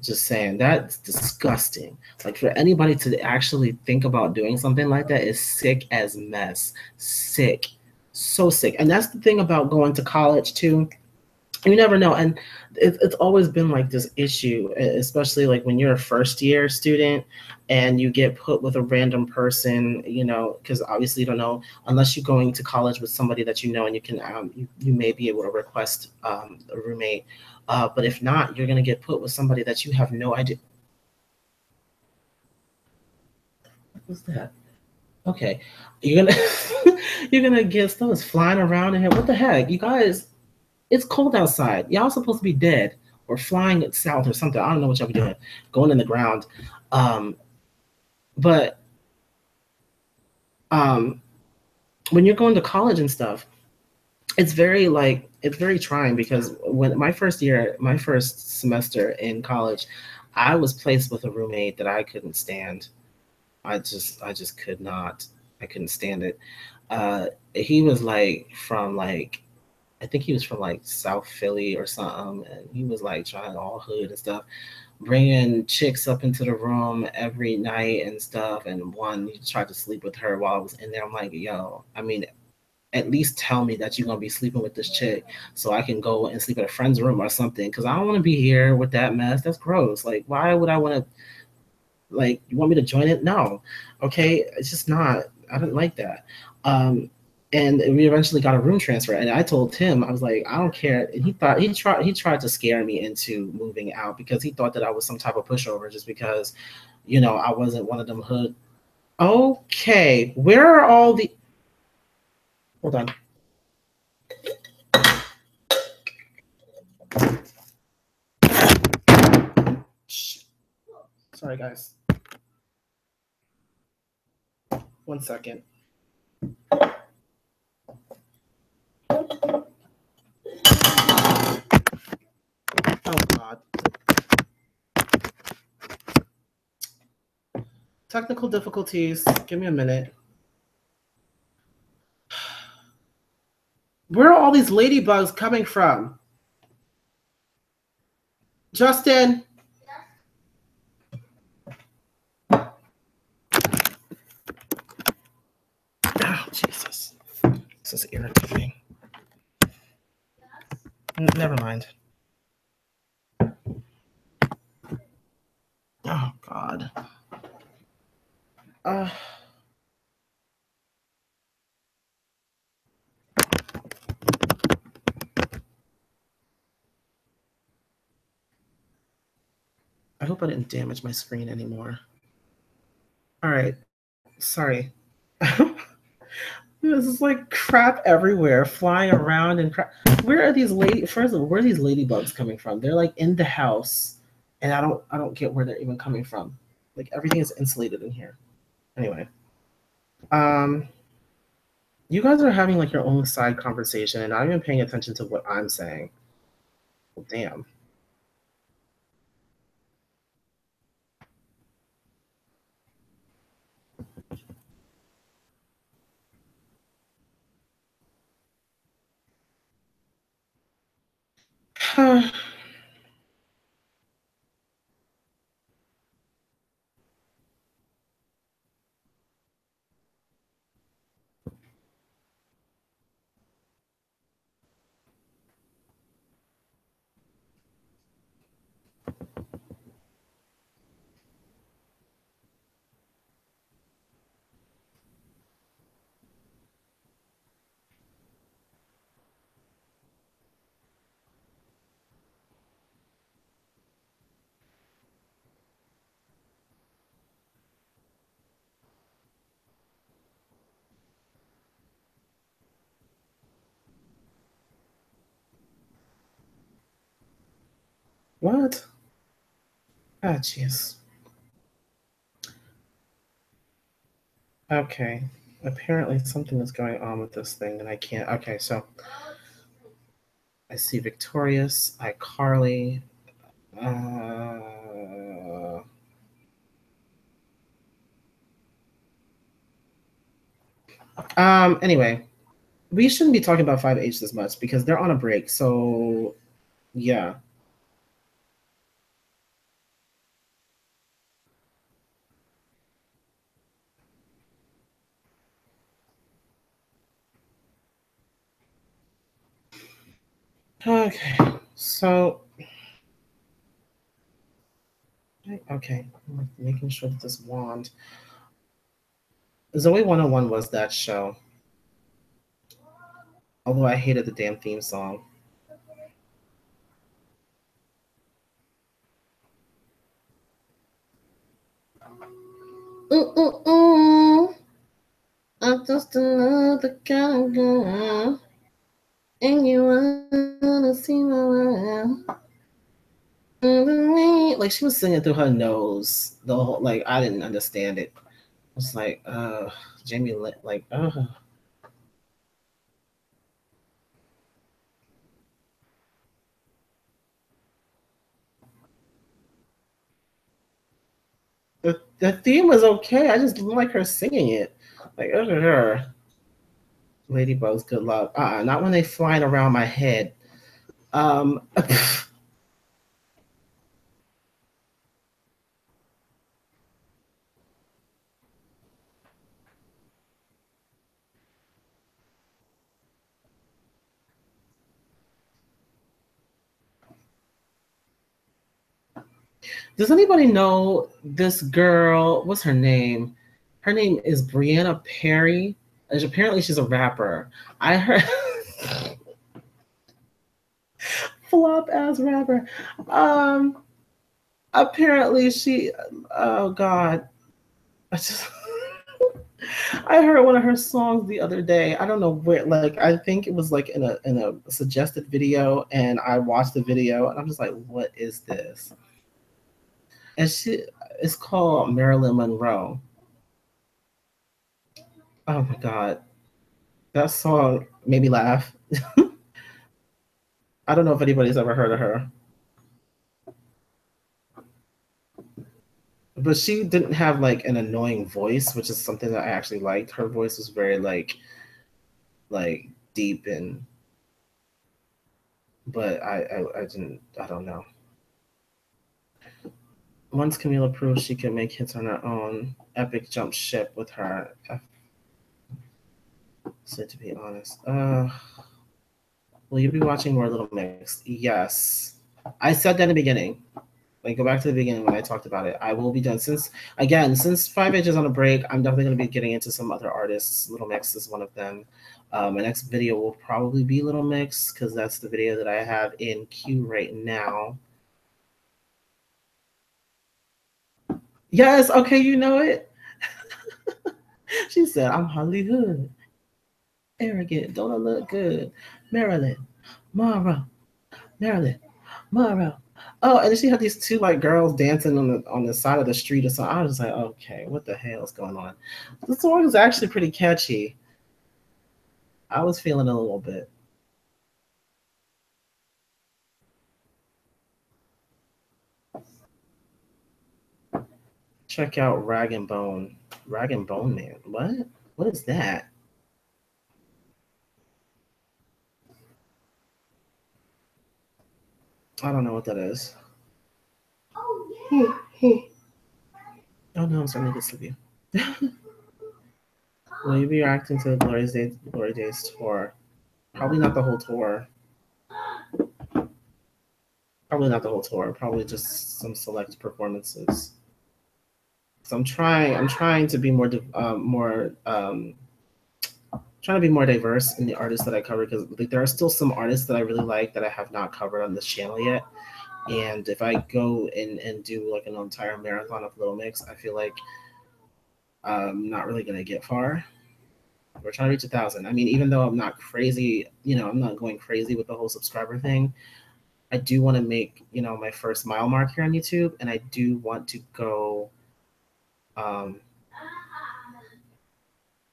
Just saying, that's disgusting. Like for anybody to actually think about doing something like that is sick as mess. Sick, so sick. And that's the thing about going to college too. You never know, and it's always been like this issue, especially like when you're a first year student and you get put with a random person, you know, because obviously you don't know unless you're going to college with somebody that you know and you can you may be able to request a roommate, but if not, you're gonna get put with somebody that you have no idea. What's that? Okay, you're gonna you're gonna get stuff flying around in here. What the heck, you guys? It's cold outside. Y'all supposed to be dead or flying south or something. I don't know what y'all be doing, going in the ground. Um, but um, when you're going to college and stuff, it's very trying because when my first semester in college, I was placed with a roommate that I couldn't stand. I just could not. I couldn't stand it. He was like from like I think he was from like South Philly or something, and he was like trying all hood and stuff, bringing chicks up into the room every night and stuff. And one, he tried to sleep with her while I was in there. I'm like, yo, I mean, at least tell me that you're gonna be sleeping with this chick so I can go and sleep at a friend's room or something. Because I don't want to be here with that mess. That's gross. Like, why would I want to? Like, you want me to join it? No. Okay, it's just not. I don't like that. Um, And we eventually got a room transfer. And I told him, I was like, I don't care. And he tried to scare me into moving out because he thought that I was some type of pushover just because, I wasn't one of them hood. Okay, where are all the? Hold on. Sorry, guys. 1 second. Oh God. Technical difficulties. Give me a minute. Where are all these ladybugs coming from? Justin. Oh, Jesus. This is irritating. Never mind. Oh, God. I hope I didn't damage my screen anymore. All right. Sorry. This is like crap everywhere, flying around and crap. Where are these First of all, where are these ladybugs coming from? They're like in the house, and I don't get where they're even coming from. Like everything is insulated in here. Anyway, you guys are having like your own side conversation, and not even paying attention to what I'm saying. Well, damn. What? Ah, jeez. Okay. Apparently something is going on with this thing, and I can't. Okay, so I see Victorious, iCarly. Anyway, we shouldn't be talking about 5H this much because they're on a break. So, yeah. Okay. So, okay. I'm making sure that this wand. Zoe 101 was that show. Although I hated the damn theme song. I'm just another kind of girl. And you wanna see my world. Like she was singing through her nose. The whole like I didn't understand it. It's like, Jamie like, the theme was okay. I just didn't like her singing it. Like, her. Ladybugs, good luck. Not when they flying around my head. Does anybody know this girl? What's her name? Her name is Brianna Perry. And apparently she's a rapper. I heard flop ass rapper. Apparently she. Oh God. I just. I heard one of her songs the other day. I don't know where. Like I think it was like in a suggested video, and I watched the video, and I'm just like, what is this? And it's called Marilyn Monroe. Oh my God, that song made me laugh. I don't know if anybody's ever heard of her, but she didn't have like an annoying voice, which is something that I actually liked. Her voice was very like deep and, but I didn't. I don't know. Once Camila proved she could make hits on her own, Epic jumped ship with her. So to be honest, will you be watching more Little Mix? Yes, I said that in the beginning. Like go back to the beginning when I talked about it. I will be done since 5H is on a break. I'm definitely going to be getting into some other artists. Little Mix is one of them. My next video will probably be Little Mix because that's the video that I have in queue right now. Yes, okay, you know it. She said, I'm Hollywood. Arrogant, don't I look good? Marilyn, Monroe, Marilyn, Monroe. Oh, and then she had these two like girls dancing on the side of the street or something. I was like, okay, what the hell is going on? The song is actually pretty catchy. I was feeling it a little bit. Check out Rag and Bone. Rag and Bone Man. What? What is that? I don't know what that is. Oh no, I'm starting to get sleepy. Will you be reacting to the Glory Days tour? Probably not the whole tour. Probably not the whole tour. Probably just some select performances. So I'm trying to be trying to be more diverse in the artists that I cover because like, there are still some artists that I really like that I have not covered on this channel yet. And if I go and do like an entire marathon of Little Mix, I feel like I'm not really gonna get far. We're trying to reach 1,000. I mean, even though I'm not crazy, I'm not going crazy with the whole subscriber thing. I do want to make, my first mile mark here on YouTube, and I do want to go.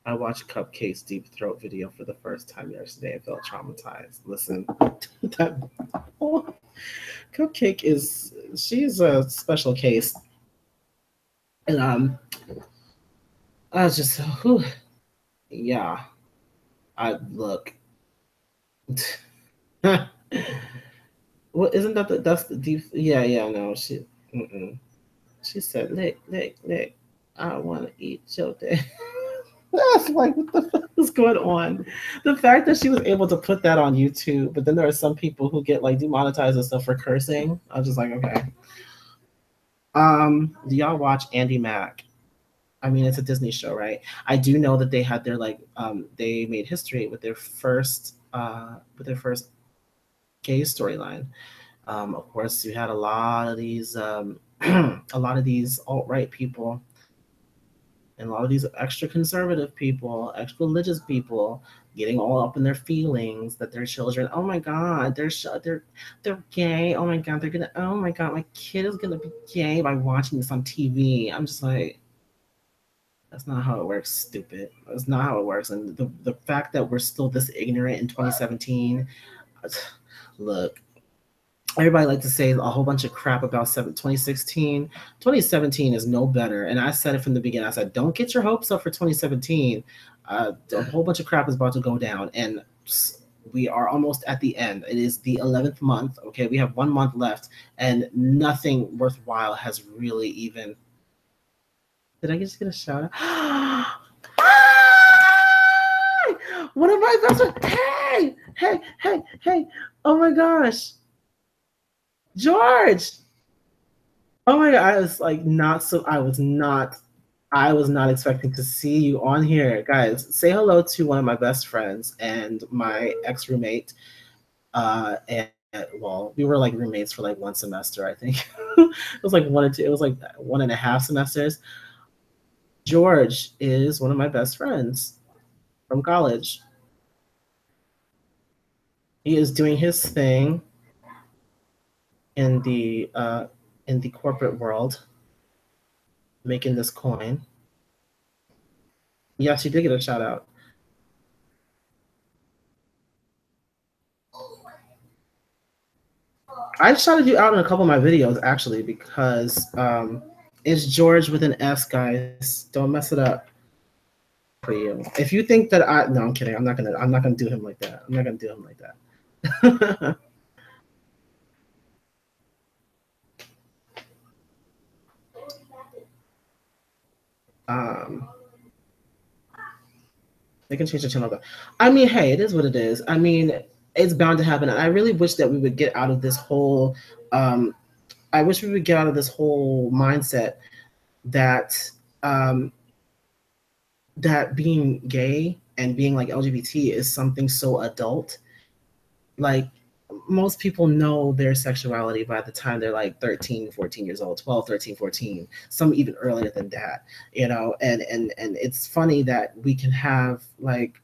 I watched Cupcake's Deep Throat video for the first time yesterday and felt traumatized. Listen, that Cupcake she's a special case, and I was just, whew, yeah. I look. Well, isn't that's the deep? Yeah. No, she said, lick. I want to eat your day. That's like, what the fuck is going on? The fact that she was able to put that on YouTube, but then there are some people who get like demonetized and stuff for cursing. I was just like, okay. Do y'all watch Andy Mack? I mean, it's a Disney show, right? I do know that they had their they made history with their first gay storyline. Of course, you had a lot of these alt-right people and a lot of these extra conservative people, extra religious people getting all up in their feelings that their children, oh my God, they're gay. Oh my God, oh my God, my kid is gonna be gay by watching this on TV. I'm just like, that's not how it works, stupid. That's not how it works. And the fact that we're still this ignorant in 2017, look, everybody like to say a whole bunch of crap about 2016. 2017 is no better. And I said it from the beginning. I said, don't get your hopes up for 2017. A whole bunch of crap is about to go down. And we are almost at the end. It is the 11th month. Okay, we have 1 month left. And nothing worthwhile has really even... Did I just get a shout out? One of my best friends. Hey. Oh my gosh. George. Oh my God. I was not I was not expecting to see you on here. Guys, say hello to one of my best friends and my ex-roommate. And well, we were like roommates for like one semester, I think. It was like one or two, it was like 1.5 semesters. George is one of my best friends from college. He is doing his thing in the corporate world, making this coin. Yes, you did get a shout out. I shouted you out in a couple of my videos actually because it's George with an S, guys. Don't mess it up for you. If you think that no, I'm kidding. I'm not gonna do him like that. I'm not gonna do him like that. um, they can change the channel though. I mean, hey, it is what it is. I mean, it's bound to happen. And I really wish that we would get out of this whole. I wish we would get out of this whole mindset that um, that being gay and being like LGBT is something so adult. Like most people know their sexuality by the time they're like 13, 14 years old, 12, 13, 14, some even earlier than that, and it's funny that we can have like,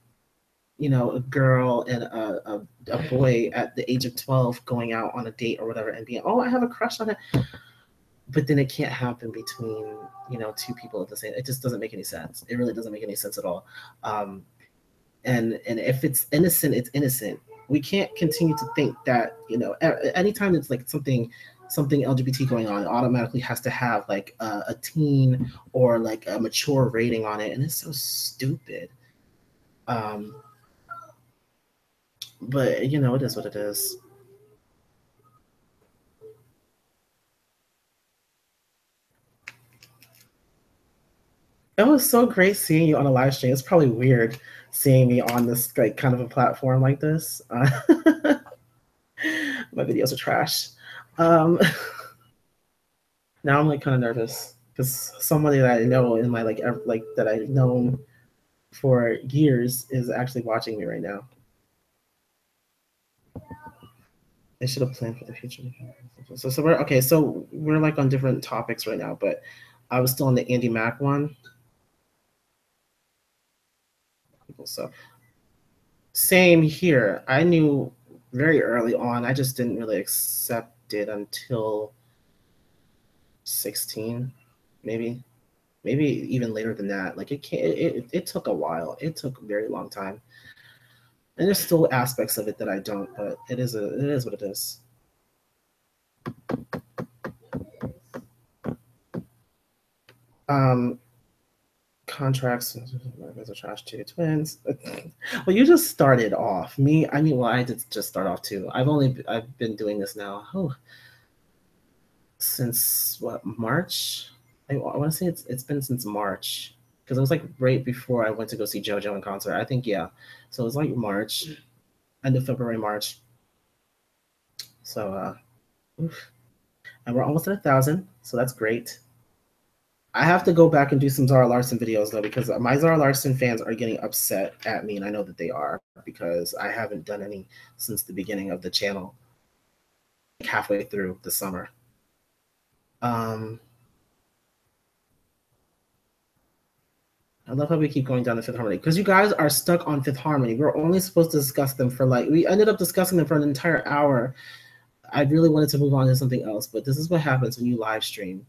a girl and a boy at the age of 12 going out on a date or whatever and being, oh, I have a crush on it. But then it can't happen between, two people at the same, it just doesn't make any sense. It really doesn't make any sense at all. And if it's innocent, it's innocent. We can't continue to think that, anytime it's like something LGBT going on, it automatically has to have like a teen or like a mature rating on it, and it's so stupid. But it is what it is. It was so great seeing you on a live stream. It's probably weird seeing me on this like kind of a platform like this. My videos are trash. Now I'm like kind of nervous because somebody that I know in my like that I've known for years is actually watching me right now. I should have planned for the future. So we're okay. So we're like on different topics right now, but I was still on the Andy Mack one. So same here. I knew very early on. I just didn't really accept it until 16, maybe even later than that. Like it took a while. It took a very long time. And there's still aspects of it that I don't, but it is what it is. Contracts are trash too. Twins. Well, you just started off. I did just start off too. I've been doing this now. Since what, March? I want to say it's been since March because it was like right before I went to go see JoJo in concert. I think yeah. So it was like March, end of February, March. So and we're almost at 1,000, so that's great. I have to go back and do some Zara Larsson videos though, because my Zara Larsson fans are getting upset at me, and I know that they are because I haven't done any since the beginning of the channel, like halfway through the summer. I love how we keep going down to Fifth Harmony because you guys are stuck on Fifth Harmony. We're only supposed to discuss them for we ended up discussing them for an entire hour. I really wanted to move on to something else, but this is what happens when you live stream.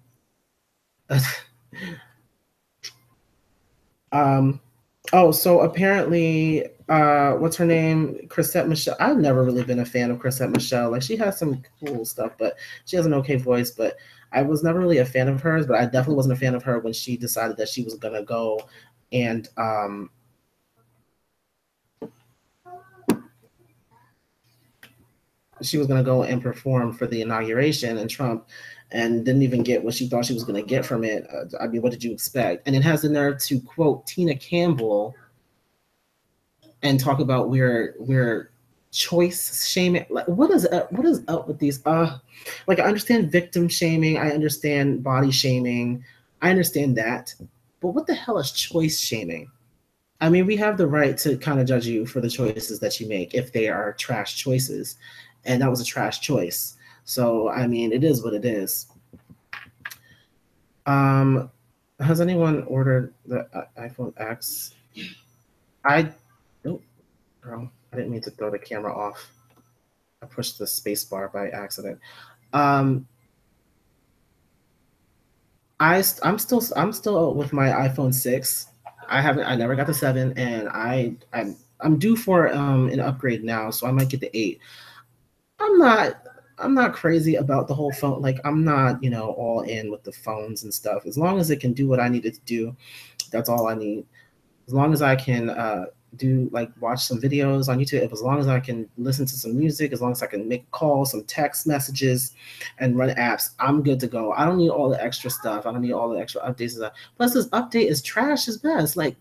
So apparently, what's her name? Chrisette Michele. I've never really been a fan of Chrisette Michele. Like, she has some cool stuff, but she has an okay voice, but I was never really a fan of hers, but I definitely wasn't a fan of her when she decided that she was gonna go and perform for the inauguration and Trump, and didn't even get what she thought she was going to get from it. I mean, what did you expect? And it has the nerve to quote Tina Campbell and talk about we're choice shaming. Like, what is up with these? Like, I understand victim shaming, I understand body shaming, I understand that, but but what the hell is choice shaming? I mean, we have the right to kind of judge you for the choices that you make if they are trash choices. And that was a trash choice. So, I mean, it is what it is. Has anyone ordered the iPhone X? I, oh, girl, I didn't mean to throw the camera off. I pushed the space bar by accident. Um, I'm still with my iPhone 6. I never got the 7, and I'm due for an upgrade now, so I might get the 8. I'm not I'm not crazy about the whole phone. Like, I'm not, all in with the phones and stuff. As long as it can do what I need it to do, that's all I need. As long as I can do, like, watch some videos on YouTube, as long as I can listen to some music, as long as I can make calls, some text messages, and run apps, I'm good to go. I don't need all the extra stuff. I don't need all the extra updates and stuff. Plus, this update is trash as best. Like,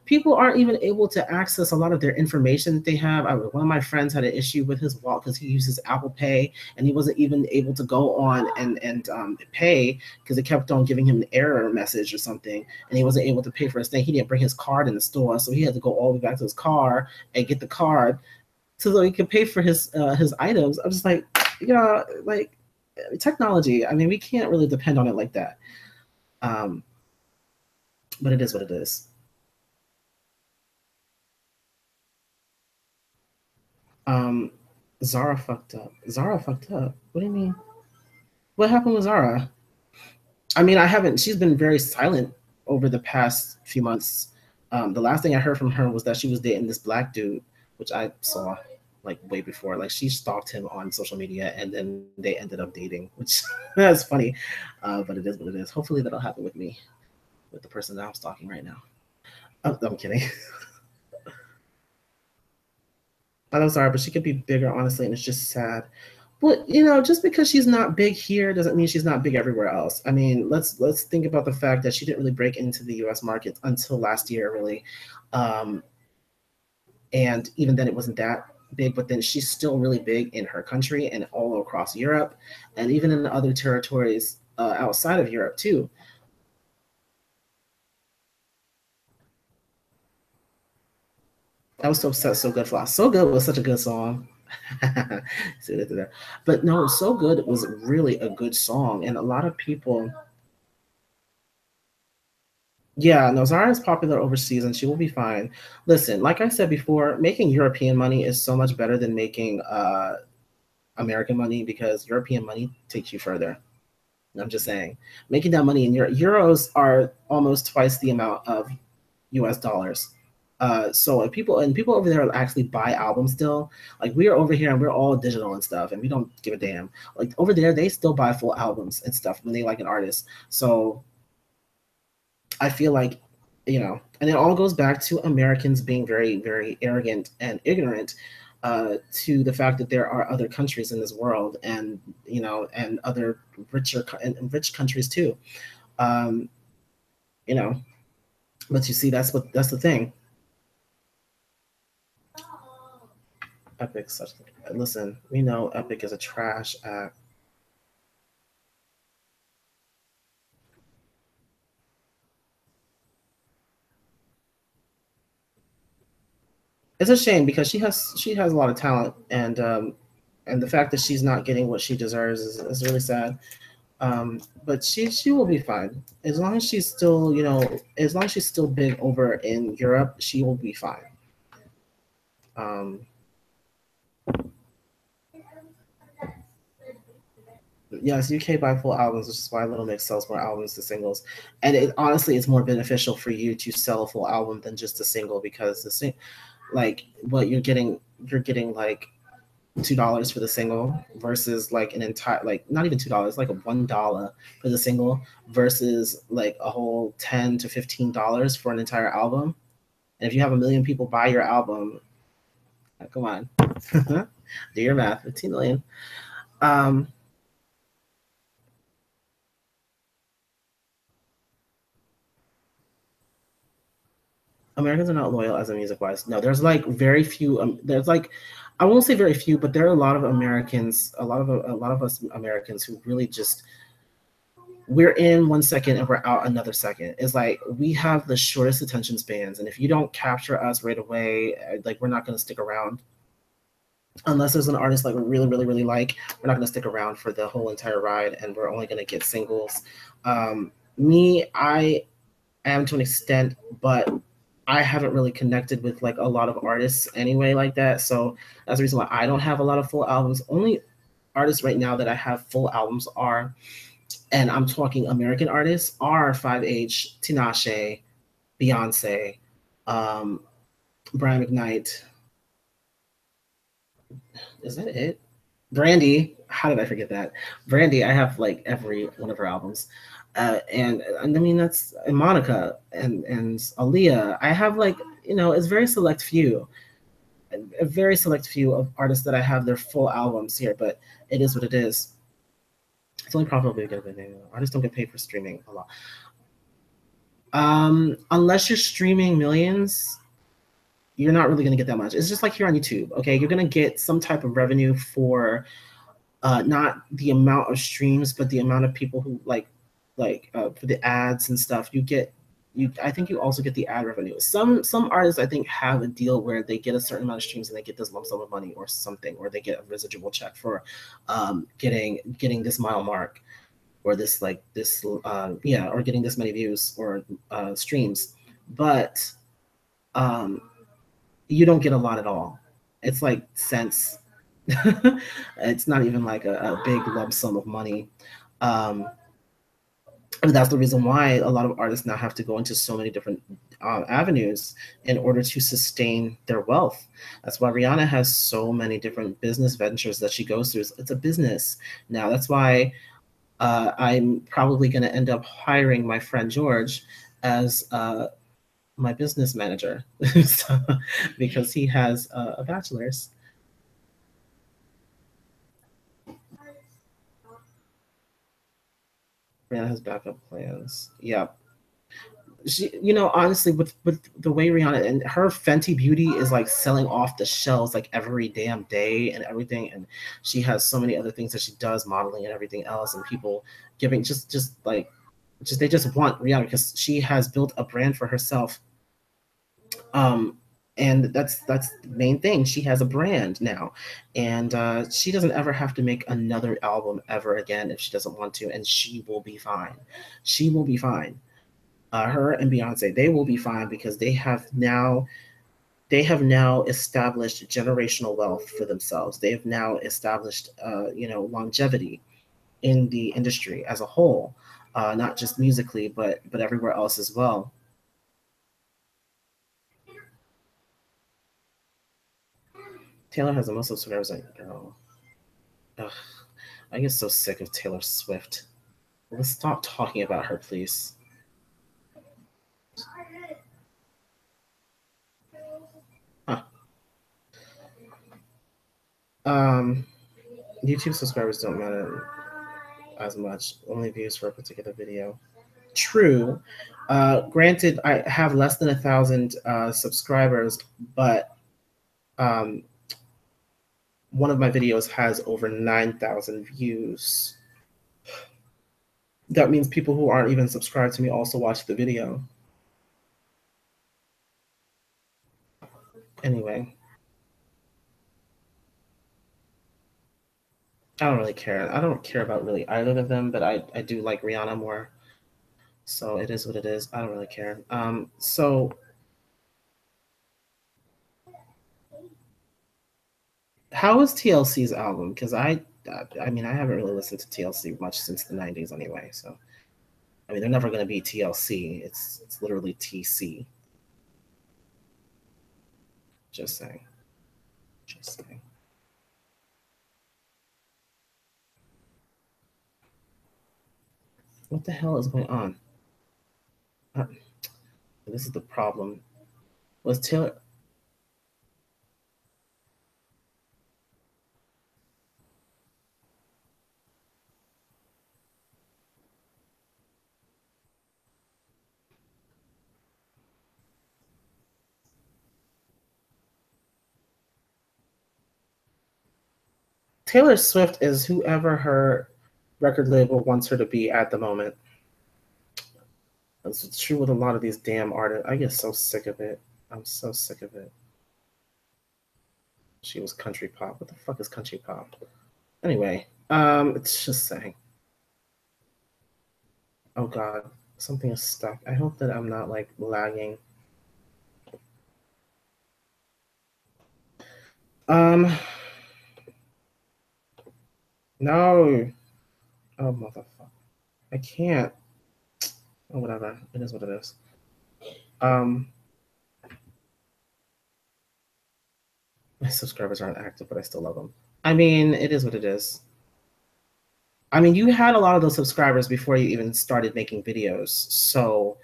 people aren't even able to access a lot of their information that they have. One of my friends had an issue with his wallet because he uses Apple Pay, and he wasn't even able to go on and pay because it kept on giving him an error message or something, and he wasn't able to pay for his thing. He didn't bring his card in the store, so he had to go all the way back to his car and get the card so he could pay for his items. I'm just like, like, technology. I mean, we can't really depend on it like that. But it is what it is. Um, Zara fucked up. Zara fucked up. What do you mean? What happened with Zara? I mean, I haven't. She's been very silent over the past few months. The last thing I heard from her was that she was dating this black dude, which I saw like way before. Like, she stalked him on social media, and then they ended up dating, which that's funny. But it is what it is. Hopefully, that'll happen with me, with the person that I'm stalking right now. I'm kidding. I'm sorry, but she could be bigger, honestly, and it's just sad. But, just because she's not big here doesn't mean she's not big everywhere else. I mean, let's think about the fact that she didn't really break into the U.S. market until last year, really, and even then it wasn't that big. But then she's still really big in her country and all across Europe, and even in other territories outside of Europe too. I was so upset. So Good Floss. So Good was such a good song. See what I did there? But no, So Good was really a good song. And a lot of people, yeah, no, Zara is popular overseas and she will be fine. Listen, like I said before, making European money is so much better than making American money, because European money takes you further. I'm just saying, making that money in euros are almost twice the amount of US dollars. So if people over there actually buy albums still. Like, we are over here and we're all digital and stuff, and we don't give a damn. Like, over there, they still buy full albums and stuff when they like an artist. So I feel like, and it all goes back to Americans being very, very arrogant and ignorant to the fact that there are other countries in this world, and and other and rich countries too. Um, you know, but you see, that's the thing. Epic such listen, we know Epic is a trash act. It's a shame because she has a lot of talent, and the fact that she's not getting what she deserves is really sad. But she will be fine as long as she's still, as long as she's still big over in Europe, she will be fine. Um, yes, UK buy full albums, which is why Little Mix sells more albums to singles. And honestly, it's more beneficial for you to sell a full album than just a single, because like, what you're getting like $2 for the single versus like an entire, like, not even $2, like a $1 for the single versus like a whole $10 to $15 for an entire album. And if you have a million people buy your album, come on, do your math. 15 million. Um, Americans are not loyal as a music wise. No, there's like very few. There's like, I won't say very few, but there are a lot of Americans, a lot of us Americans who really just we're in 1 second and we're out another second. It's like we have the shortest attention spans, and if you don't capture us right away, like we're not going to stick around unless there's an artist like we really, really, really like. We're not going to stick around for the whole entire ride, and we're only going to get singles. Me, I am to an extent, but I haven't really connected with like a lot of artists anyway, like that. So that's the reason why I don't have a lot of full albums. Only artists right now that I have full albums are, and I'm talking American artists, are 5H, Tinashe, Beyonce, um, Brian McKnight. Is that it? Brandy. How did I forget that? Brandy. I have like every one of her albums, and I mean that's and Monica and Aaliyah. I have like it's very select few, a very select few of artists that I have their full albums here, but it is what it is. It's only probably a good thing. Artists don't get paid for streaming a lot. Unless you're streaming millions, you're not really going to get that much. It's just like here on YouTube. Okay, you're going to get some type of revenue for not the amount of streams, but the amount of people who for the ads and stuff. I think you also get the ad revenue. Some artists I think have a deal where they get a certain amount of streams and they get this lump sum of money or something, or they get a residual check for getting this mile mark, or this or getting this many views or streams. But you don't get a lot at all. It's like cents. It's not even like a big lump sum of money. And that's the reason why a lot of artists now have to go into so many different avenues in order to sustain their wealth. That's why Rihanna has so many different business ventures that she goes through. It's a business now. That's why I'm probably going to end up hiring my friend George as my business manager because he has a bachelor's. Rihanna has backup plans. Yep. She, honestly, with the way Rihanna and her Fenty Beauty is like selling off the shelves like every damn day and everything, and she has so many other things that she does, modeling and everything else, and people giving they just want Rihanna because she has built a brand for herself. And that's the main thing. She has a brand now, and she doesn't ever have to make another album ever again if she doesn't want to, and she will be fine. She will be fine. Her and Beyonce, they will be fine because they have now established generational wealth for themselves. They have now established longevity in the industry as a whole, not just musically, but everywhere else as well. Taylor has the most subscribers. Like, girl, ugh, I get so sick of Taylor Swift. Let's stop talking about her, please. Huh. Um, YouTube subscribers don't matter as much. Only views for a particular video. True. Granted, I have less than 1,000 subscribers, but one of my videos has over 9,000 views. That means people who aren't even subscribed to me also watch the video. Anyway, I don't really care. I don't care about really either of them, but I do like Rihanna more. So it is what it is. I don't really care. So how was TLC's album? Because I mean, I haven't really listened to TLC much since the '90s anyway. So I mean, they're never going to be TLC. It's literally TC. Just saying. Just saying. What the hell is going on? Uh, this is the problem. Was Taylor Swift is whoever her record label wants her to be at the moment. It's true with a lot of these damn artists. I get so sick of it. I'm so sick of it. She was country pop. What the fuck is country pop? Anyway, it's just saying. Oh god, something is stuck. I hope that I'm not like lagging. No. Oh motherfucker. I can't. Oh whatever. It is what it is. My subscribers aren't active, but I still love them. I mean, it is what it is. I mean, you had a lot of those subscribers before you even started making videos. So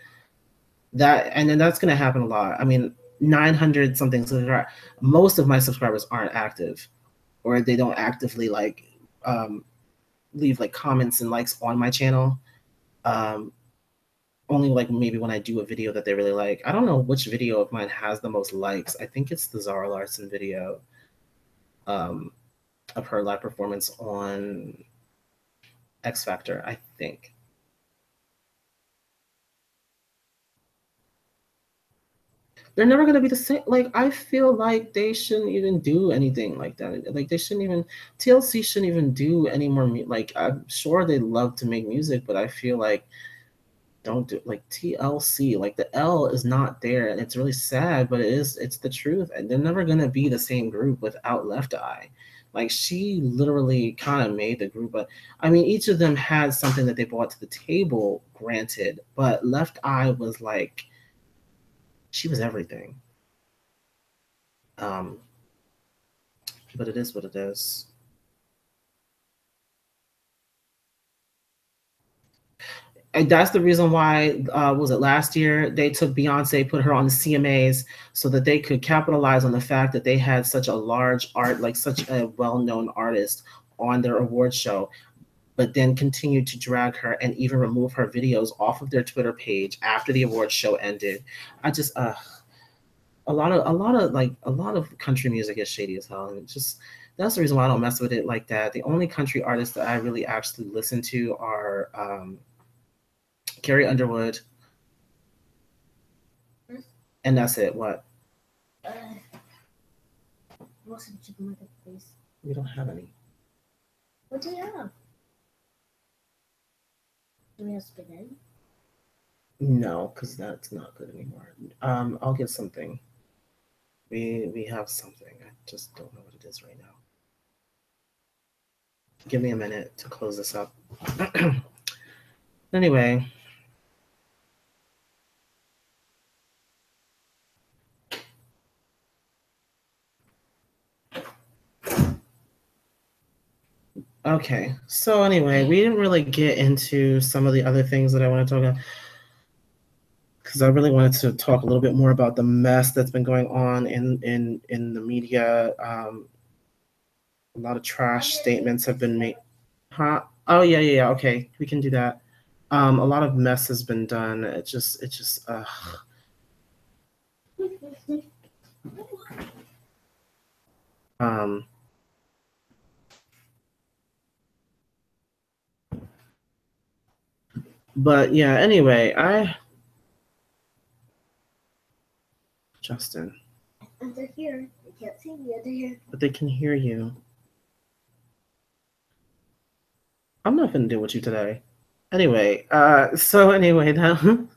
that, and then that's going to happen a lot. I mean, 900 something. Most of my subscribers aren't active, or they don't actively like leave like comments and likes on my channel. Only like maybe when I do a video that they really like. I don't know which video of mine has the most likes. I think it's the Zara Larsson video of her live performance on X Factor, I think. They're never gonna be the same. Like, I feel like they shouldn't even do anything like that. Like, they shouldn't even, TLC shouldn't even do any more. Like, I'm sure they love to make music, but I feel like don't do like TLC. Like, the L is not there, and it's really sad, but it's the truth. And they're never gonna be the same group without Left Eye. Like, she literally kind of made the group, but I mean, each of them had something that they brought to the table, granted, but Left Eye was like, she was everything. But it is what it is. And that's the reason why, was it last year, they took Beyonce, put her on the CMAs so that they could capitalize on the fact that they had such a large art, like such a well-known artist on their award show, but then continued to drag her and even remove her videos off of their Twitter page after the award show ended. I just, a lot of country music is shady as hell, and just that's the reason why I don't mess with it like that. The only country artists that I really actually listen to are Carrie Underwood, and that's it. What? What's the chicken nugget, please? We don't have any. What do you have? Do we have spaghetti? No, because that's not good anymore. I'll get something. We have something. I just don't know what it is right now. Give me a minute to close this up. Anyway. Okay, so anyway, we didn't really get into some of the other things that I want to talk about, because I really wanted to talk a little bit more about the mess that's been going on in the media. A lot of trash statements have been made. Huh? Oh yeah. Okay, we can do that. A lot of mess has been done. It just. But yeah. Anyway, Justin. And they're here. They can't see me. They're here. But they can hear you. I'm not gonna deal with you today. Anyway, so anyway, now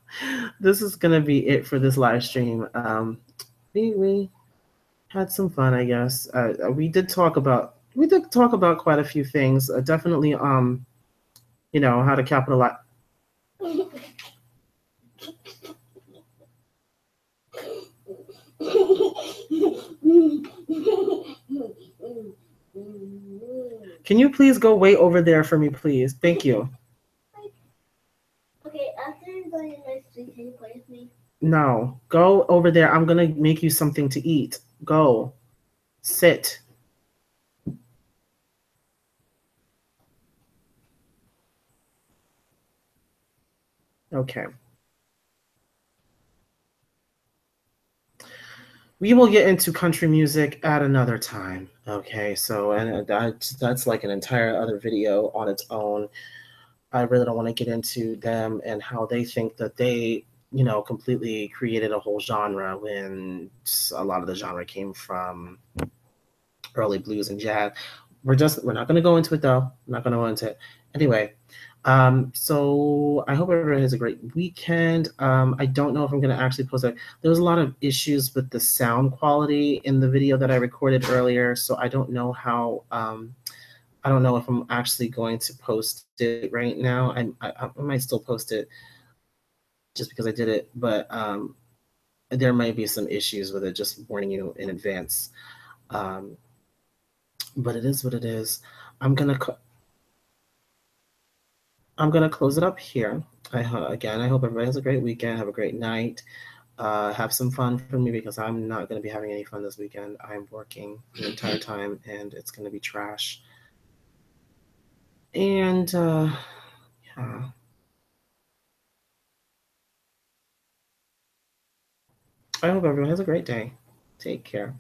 this is gonna be it for this live stream. We had some fun, I guess. We did talk about quite a few things. Definitely, how to capitalize. Can you please go way over there for me, please? Thank you. Okay, after I'm done in my stream, can you play with me? No, go over there. I'm gonna make you something to eat. Go. Sit. Okay. We will get into country music at another time. Okay, so and that's like an entire other video on its own. I really don't want to get into them and how they think that they, completely created a whole genre when a lot of the genre came from early blues and jazz. We're not going to go into it though. I'm not going to go into it anyway. So I hope everyone has a great weekend. I don't know if I'm going to actually post it. There was a lot of issues with the sound quality in the video that I recorded earlier, so I don't know how. I don't know if I'm actually going to post it right now. I might still post it just because I did it, but there might be some issues with it. Just warning you in advance. Um, but it is what it is. I'm gonna I'm gonna close it up here. Again, I hope everybody has a great weekend. Have a great night. Have some fun for me because I'm not gonna be having any fun this weekend. I'm working the entire time, and it's gonna be trash. And yeah, I hope everyone has a great day. Take care.